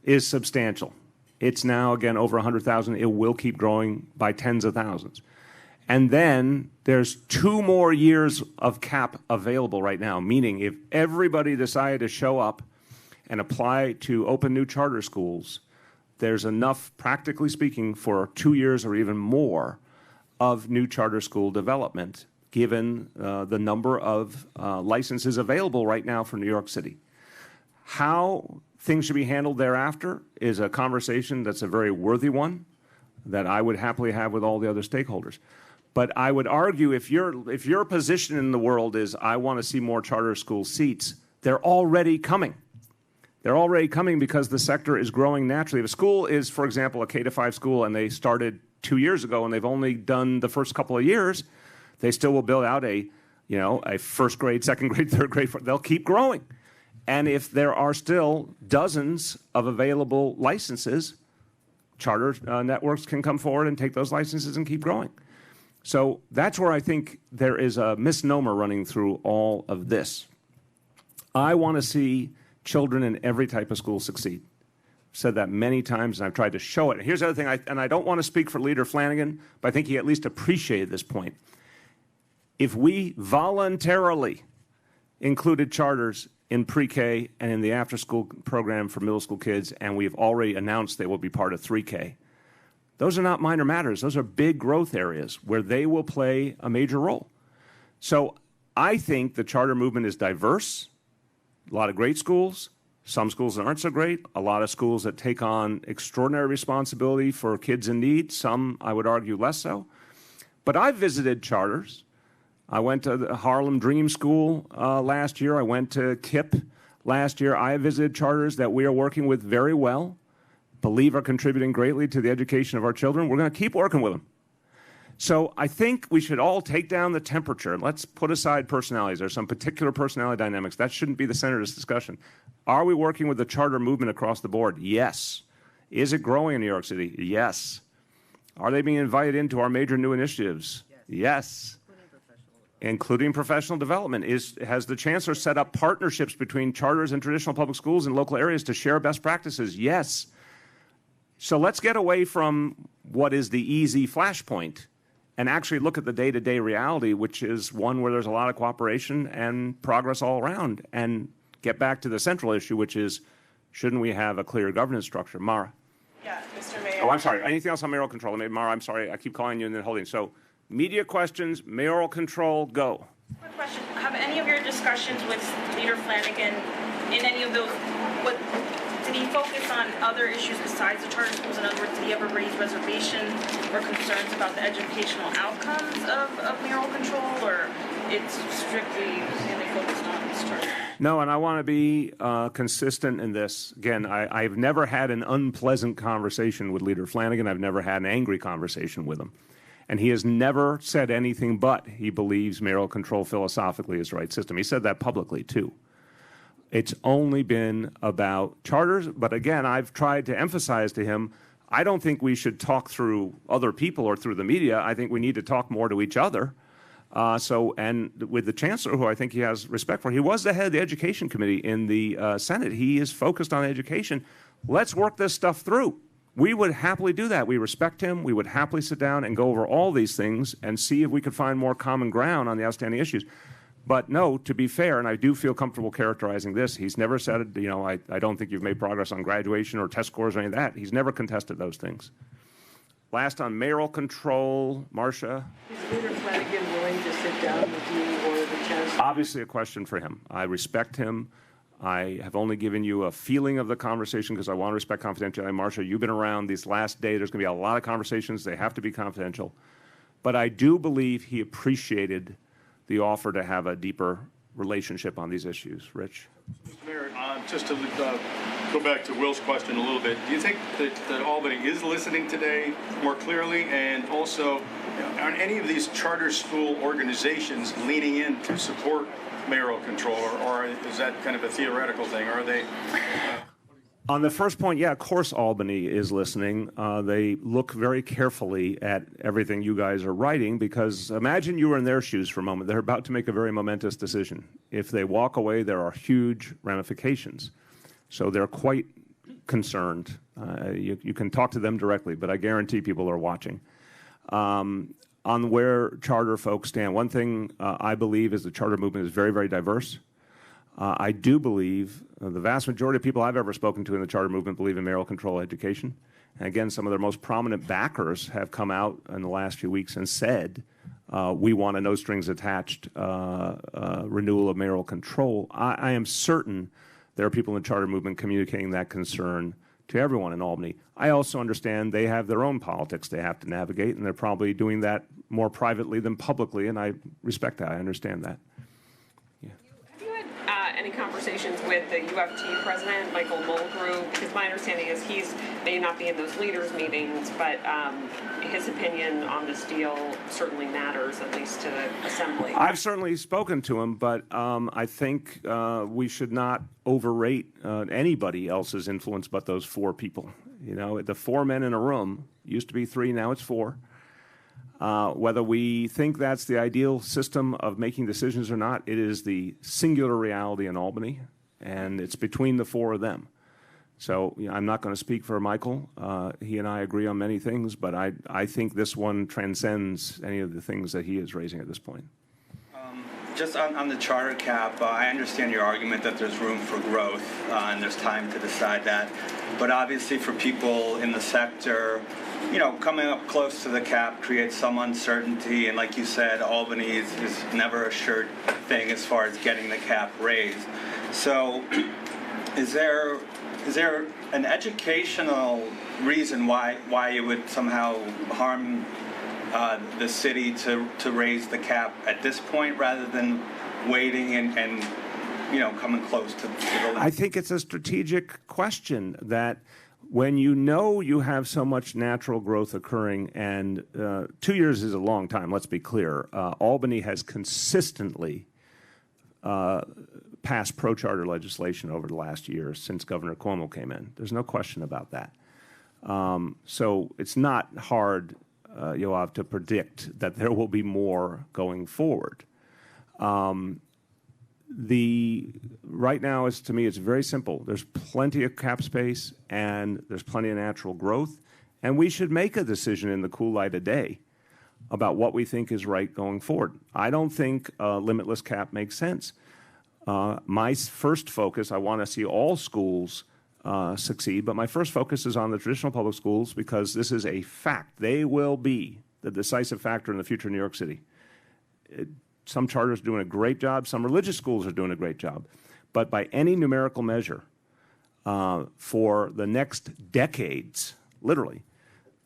is substantial. It's now, again, over 100,000. It will keep growing by tens of thousands. And then there's 2 more years of cap available right now, meaning if everybody decided to show up and apply to open new charter schools, there's enough, practically speaking, for 2 years or even more of new charter school development, given the number of licenses available right now for New York City. How things should be handled thereafter is a conversation that's a very worthy one that I would happily have with all the other stakeholders. But I would argue if your position in the world is I want to see more charter school seats, they're already coming. They're already coming because the sector is growing naturally. If a school is, for example, a K-5 school and they started 2 years ago and they've only done the first couple of years, they still will build out a first grade, second grade, third grade. They'll keep growing. And if there are still dozens of available licenses, charter networks can come forward and take those licenses and keep growing. So that's where I think there is a misnomer running through all of this. I want to see children in every type of school succeed. I've said that many times, and I've tried to show it. Here's the other thing, and I don't want to speak for Leader Flanagan, but I think he at least appreciated this point. If we voluntarily included charters in pre-K and in the after-school program for middle school kids, and we've already announced they will be part of 3K, those are not minor matters. Those are big growth areas where they will play a major role. So I think the charter movement is diverse, a lot of great schools, some schools that aren't so great, a lot of schools that take on extraordinary responsibility for kids in need, some, I would argue, less so. But I've visited charters. I went to the Harlem Dream School last year. I went to KIPP last year. I visited charters that we are working with very well, believe are contributing greatly to the education of our children. We're going to keep working with them. So I think we should all take down the temperature. Let's put aside personalities. There's some particular personality dynamics. That shouldn't be the center of this discussion. Are we working with the charter movement across the board? Yes. Is it growing in New York City? Yes. Are they being invited into our major new initiatives? Yes. Including professional development. Has the chancellor set up partnerships between charters and traditional public schools in local areas to share best practices? Yes. So let's get away from what is the easy flashpoint and actually look at the day-to-day reality, which is one where there's a lot of cooperation and progress all around, and get back to the central issue, which is, shouldn't we have a clear governance structure? Mara. Yeah, Mr. Mayor. Oh, I'm sorry. Anything else on mayoral control? Maybe, Mara, I'm sorry. I keep calling you and then holding. So media questions, mayoral control, go. Quick question. Have any of your discussions with Leader Flanagan, in any of those, did he focus on other issues besides the charter schools? In other words, did he ever raise reservations or concerns about the educational outcomes of mayoral control, or it's strictly mainly focused on this charter? No, and I want to be consistent in this. Again, I've never had an unpleasant conversation with Leader Flanagan. I've never had an angry conversation with him. And he has never said anything but he believes mayoral control philosophically is the right system. He said that publicly, too. It's only been about charters. But again, I've tried to emphasize to him, I don't think we should talk through other people or through the media. I think we need to talk more to each other. And with the chancellor, who I think he has respect for, he was the head of the education committee in the Senate. He is focused on education. Let's work this stuff through. We would happily do that. We respect him. We would happily sit down and go over all these things and see if we could find more common ground on the outstanding issues. But no, to be fair, and I do feel comfortable characterizing this, he's never said, you know, I don't think you've made progress on graduation or test scores or any of that. He's never contested those things. Last on mayoral control, Marcia. Is Leader Flanagan willing to sit down with you or the chancellor? Obviously a question for him. I respect him. I have only given you a feeling of the conversation because I want to respect confidentiality. Marcia, you've been around these last days. There's going to be a lot of conversations. They have to be confidential. But I do believe he appreciated the offer to have a deeper relationship on these issues. Rich? Mayor, just to go back to Will's question a little bit, do you think that Albany is listening today more clearly? And also, are any of these charter school organizations leaning in to support mayoral control, or is that kind of a theoretical thing? Are they... On the first point, yeah, of course Albany is listening. They look very carefully at everything you guys are writing because imagine you were in their shoes for a moment. They're about to make a very momentous decision. If they walk away, there are huge ramifications. So they're quite concerned. You can talk to them directly, but I guarantee people are watching. On where charter folks stand, one thing I believe is the charter movement is very, very diverse. I do believe the vast majority of people I've ever spoken to in the charter movement believe in mayoral control education. And again, some of their most prominent backers have come out in the last few weeks and said, we want a no strings attached renewal of mayoral control. I am certain there are people in the charter movement communicating that concern to everyone in Albany. I also understand they have their own politics they have to navigate, and they're probably doing that more privately than publicly, and I respect that. I understand that. Any conversations with the UFT president, Michael Mulgrew? Because my understanding is he's may not be in those leaders meetings, but his opinion on this deal certainly matters, at least to the assembly. I've certainly spoken to him, but I think we should not overrate anybody else's influence but those four people. You know, the four men in a room, used to be three, now it's four. Whether we think that's the ideal system of making decisions or not, it is the singular reality in Albany, and it's between the four of them. So you know, I'm not going to speak for Michael. He and I agree on many things, but I think this one transcends any of the things that he is raising at this point. Just on the charter cap, I understand your argument that there's room for growth and there's time to decide that. But obviously for people in the sector, you know, coming up close to the cap creates some uncertainty. And like you said, Albany is never a sure thing as far as getting the cap raised. So is there an educational reason why you would somehow harm the city to raise the cap at this point rather than waiting and you know, coming close to the limit? I think it's a strategic question that when you know you have so much natural growth occurring, and 2 years is a long time, let's be clear. Albany has consistently passed pro-charter legislation over the last year since Governor Cuomo came in. There's no question about that. So it's not hard, Yoav, to predict that there will be more going forward. Right now, to me, it's very simple. There's plenty of cap space and there's plenty of natural growth, and we should make a decision in the cool light of day about what we think is right going forward. I don't think a limitless cap makes sense. My first focus, I want to see all schools succeed, but my first focus is on the traditional public schools because this is a fact. They will be the decisive factor in the future of New York City. Some charters are doing a great job. Some religious schools are doing a great job. But by any numerical measure, for the next decades, literally,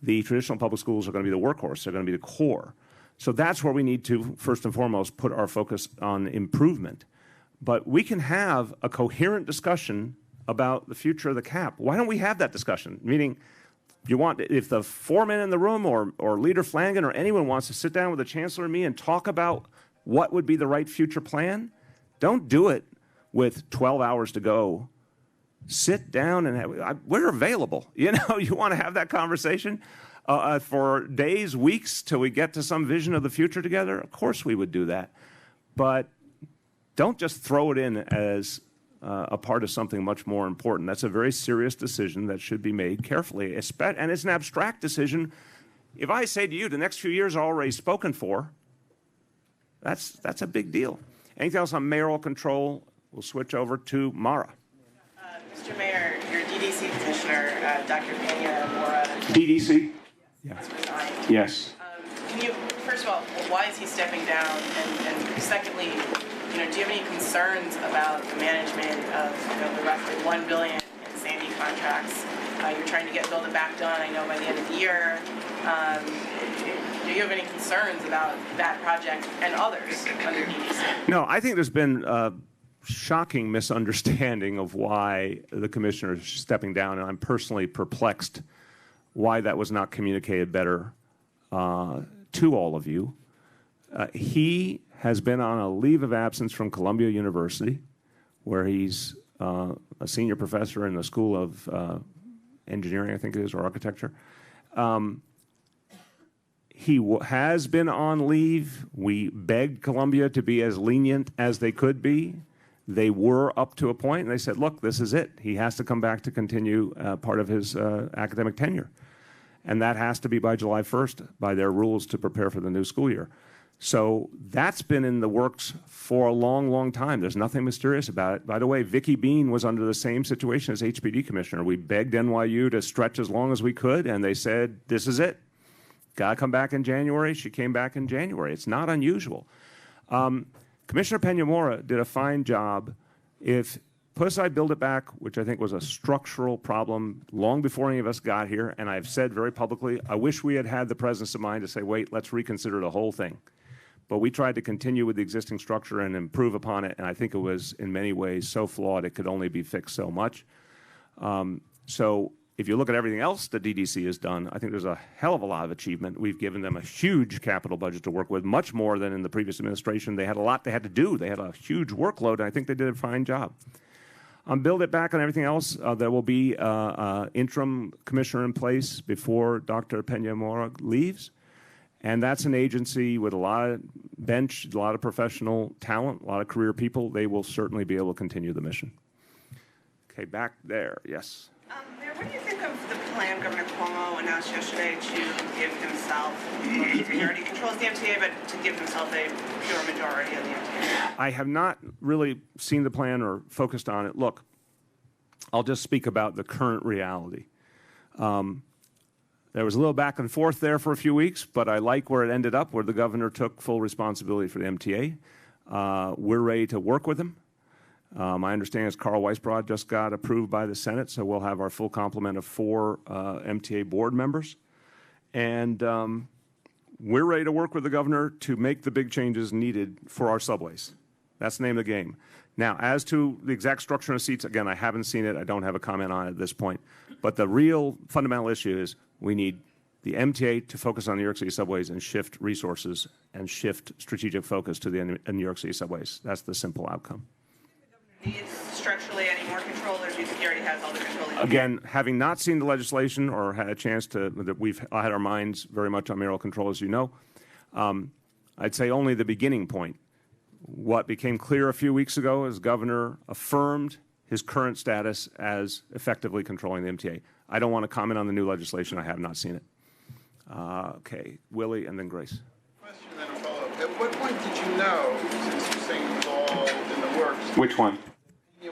the traditional public schools are going to be the workhorse. They're going to be the core. So that's where we need to, first and foremost, put our focus on improvement. but we can have a coherent discussion about the future of the cap. Why don't we have that discussion? Meaning, if the foreman in the room or Leader Flanagan or anyone wants to sit down with the Chancellor and me and talk about what would be the right future plan, don't do it with 12 hours to go. Sit down and we're available. You want to have that conversation for days, weeks, till we get to some vision of the future together? Of course we would do that. But don't just throw it in as a part of something much more important. That's a very serious decision that should be made carefully. And it's an abstract decision. If I say to you the next few years are already spoken for, that's a big deal. Anything else on mayoral control? We'll switch over to Mara. Mr. Mayor, your DDC commissioner, Dr. Pena Mora. DDC? Yeah. Yes. Can you, first of all, why is he stepping down? And secondly, do you have any concerns about the management of the roughly $1 billion in Sandy contracts? You're trying to get Build It Back done, I know, by the end of the year. Do you have any concerns about that project and others under DDC? No, I think there's been a shocking misunderstanding of why the commissioner is stepping down, and I'm personally perplexed why that was not communicated better to all of you. He has been on a leave of absence from Columbia University, where he's a senior professor in the School of Engineering, I think it is, or Architecture. He has been on leave. We begged Columbia to be as lenient as they could be. They were up to a point, and they said, look, this is it. He has to come back to continue part of his academic tenure. And that has to be by July 1st, by their rules to prepare for the new school year. So that's been in the works for a long, long time. There's nothing mysterious about it. By the way, Vicki Bean was under the same situation as HPD commissioner. We begged NYU to stretch as long as we could, and they said, this is it. Got to come back in January. She came back in January. It's not unusual. Commissioner Peña-Mora did a fine job. Put aside Build It Back, which I think was a structural problem long before any of us got here, and I've said very publicly, I wish we had had the presence of mind to say, wait, let's reconsider the whole thing. But we tried to continue with the existing structure and improve upon it, and I think it was in many ways so flawed it could only be fixed so much. So if you look at everything else that DDC has done, I think there's a hell of a lot of achievement. We've given them a huge capital budget to work with, much more than in the previous administration. They had a lot they had to do. They had a huge workload, and I think they did a fine job. On Build It Back and everything else, there will be an interim commissioner in place before Dr. Peña-Mora leaves. And that's an agency with a lot of bench, a lot of professional talent, a lot of career people. They will certainly be able to continue the mission. Okay, back there, yes. Mayor, what do you think of the plan Governor Cuomo announced yesterday to give himself, he already controls the MTA, but to give himself a pure majority of the MTA? I have not really seen the plan or focused on it. Look, I'll just speak about the current reality. There was a little back and forth there for a few weeks, but I like where it ended up, where the governor took full responsibility for the MTA. We're ready to work with him. My understanding is Carl Weisbrod just got approved by the Senate, so we'll have our full complement of 4 MTA board members. And we're ready to work with the governor to make the big changes needed for our subways. That's the name of the game. Now, as to the exact structure of seats, again, I haven't seen it. I don't have a comment on it at this point. But the real fundamental issue is we need the MTA to focus on New York City subways and shift resources and shift strategic focus to the New York City subways. That's the simple outcome. Needs structurally any more control, or do you think he already has all the control? Again, having not seen the legislation or had a chance to, we've had our minds very much on mayoral control, as you know. I'd say only the beginning point. What became clear a few weeks ago is Governor affirmed his current status as effectively controlling the MTA. I don't want to comment on the new legislation. I have not seen it. Okay, Willie and then Grace. Question and then a follow-up. At what point did you know, since you're saying it's all in the works, Which one?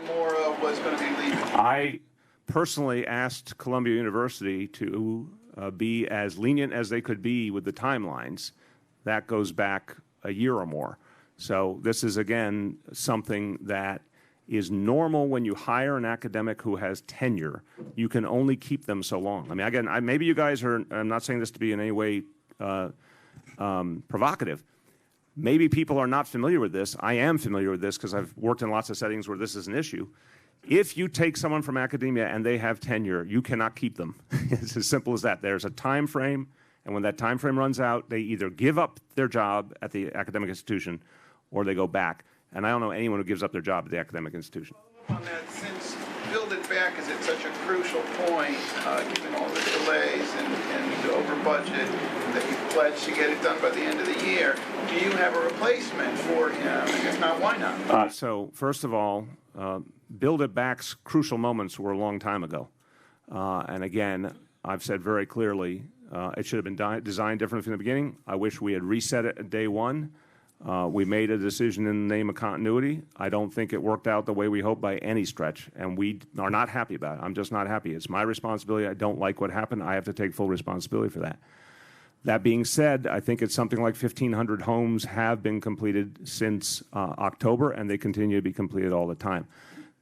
Mora was going to be leaving? I personally asked Columbia University to be as lenient as they could be with the timelines. That goes back a year or more. So this is, again, something that is normal when you hire an academic who has tenure. You can only keep them so long. I mean, again, maybe you guys are, I'm not saying this to be in any way provocative. Maybe people are not familiar with this. I am familiar with this because I've worked in lots of settings where this is an issue. If you take someone from academia and they have tenure, you cannot keep them. It's as simple as that. There's a time frame, and when that time frame runs out, they either give up their job at the academic institution or they go back. And I don't know anyone who gives up their job at the academic institution. On that, since Build It Back is at such a crucial point, given all the delays and over budget, that you pledged to get it done by the end of the year, do you have a replacement for him? And if not, why not? So first of all, Build It Back's crucial moments were a long time ago. And again, I've said very clearly, it should have been designed differently from the beginning. I wish we had reset it at day one. We made a decision in the name of continuity. I don't think it worked out the way we hoped by any stretch, and we are not happy about it. I'm just not happy. It's my responsibility. I don't like what happened. I have to take full responsibility for that. That being said, I think it's something like 1,500 homes have been completed since October, and they continue to be completed all the time.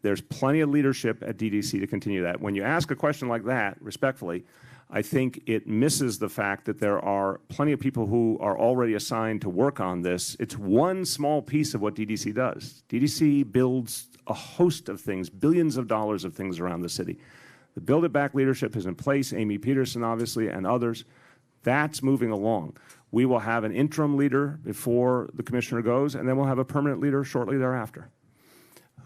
There's plenty of leadership at DDC to continue that. When you ask a question like that, respectfully, I think it misses the fact that there are plenty of people who are already assigned to work on this. It's one small piece of what DDC does. DDC builds a host of things, billions of dollars of things around the city. The Build It Back leadership is in place, Amy Peterson, obviously, and others. That's moving along. We will have an interim leader before the commissioner goes, and then we'll have a permanent leader shortly thereafter.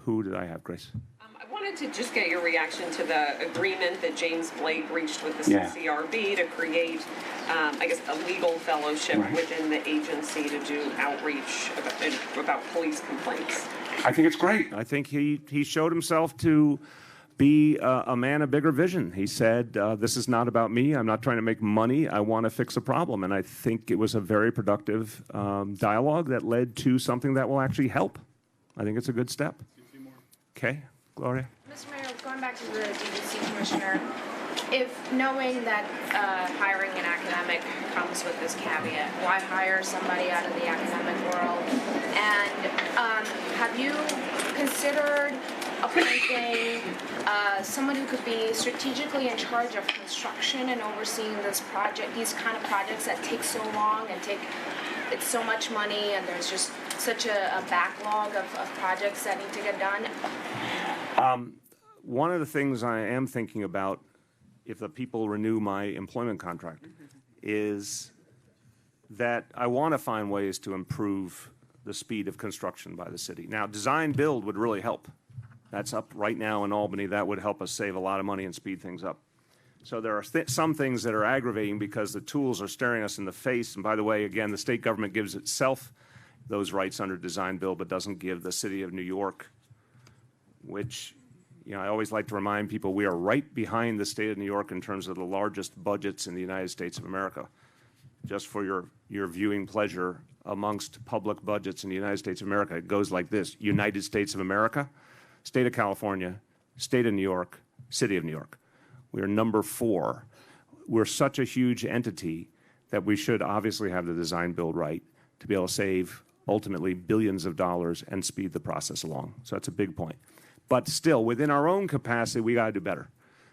Who did I have, Grace? I wanted to just get your reaction to the agreement that James Blake reached with the CCRB to create, I guess, a legal fellowship within the agency to do outreach about police complaints. I think it's great. I think he showed himself to be a man of bigger vision. He said, this is not about me. I'm not trying to make money. I want to fix a problem. And I think it was a very productive dialogue that led to something that will actually help. I think it's a good step. Okay, Gloria? Mr. Mayor, going back to the DDC commissioner, if knowing that hiring an academic comes with this caveat, why hire somebody out of the academic world? And have you considered appointing someone who could be strategically in charge of construction and overseeing this project, these kind of projects that take so long and it's so much money, and there's just such a backlog of projects that need to get done? One of the things I am thinking about, if the people renew my employment contract, is that I want to find ways to improve the speed of construction by the city. Now, design build would really help. That's up right now in Albany. That would help us save a lot of money and speed things up. So there are some things that are aggravating because the tools are staring us in the face. And by the way, again, the state government gives itself those rights under design build, but doesn't give the city of New York, which, you know, I always like to remind people we are right behind the state of New York in terms of the largest budgets in the United States of America. Just for your viewing pleasure, amongst public budgets in the United States of America, it goes like this: United States of America, State of California, State of New York, City of New York. We are number 4. We're such a huge entity that we should obviously have the design build right to be able to save ultimately billions of dollars and speed the process along. So that's a big point. But still, within our own capacity, we got to do better.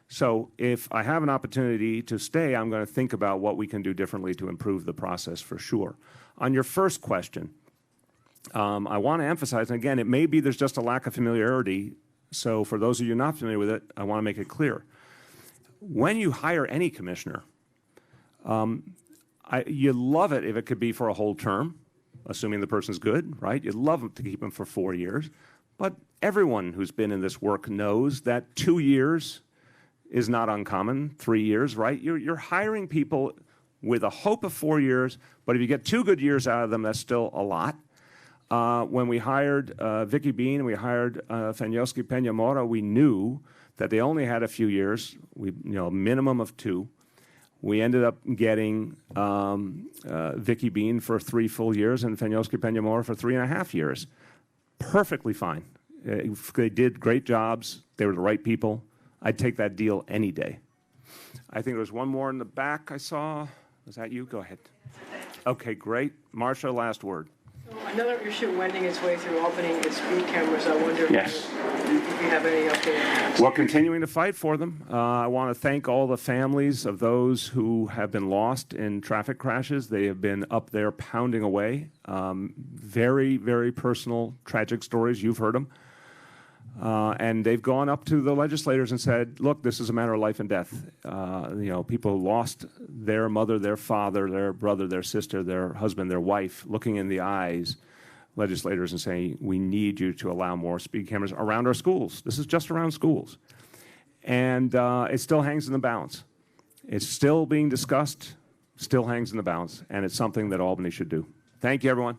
So if I have an opportunity to stay, I'm going to think about what we can do differently to improve the process for sure. On your first question, I want to emphasize, and again, it may be there's just a lack of familiarity. So for those of you not familiar with it, I want to make it clear. When you hire any commissioner, you love it if it could be for a whole term, assuming the person's good, right? You'd love to keep them for 4 years. But everyone who's been in this work knows that 2 years is not uncommon, 3 years, right? You're hiring people with a hope of 4 years, but if you get 2 good years out of them, that's still a lot. When we hired Vicky Bean, we hired Fenyoski Peña-Mora, we knew that they only had a few years, a minimum of 2. We ended up getting Vicky Bean for 3 full years and Fenyoski Peña-Mora for 3.5 years. Perfectly fine. They did great jobs. They were the right people. I'd take that deal any day. I think there was one more in the back I saw. Was that you? Go ahead. Okay, great. Marcia, last word. So another issue wending its way through Albany is speed cameras. I wonder if if you have any update on that. We're continuing to fight for them. I want to thank all the families of those who have been lost in traffic crashes. They have been up there pounding away. Very, very personal, tragic stories. You've heard them. And they've gone up to the legislators and said, look, this is a matter of life and death. People lost their mother, their father, their brother, their sister, their husband, their wife, looking in the eyes, legislators, and saying, we need you to allow more speed cameras around our schools. This is just around schools. And it still hangs in the balance. It's still being discussed, still hangs in the balance, and it's something that Albany should do. Thank you, everyone.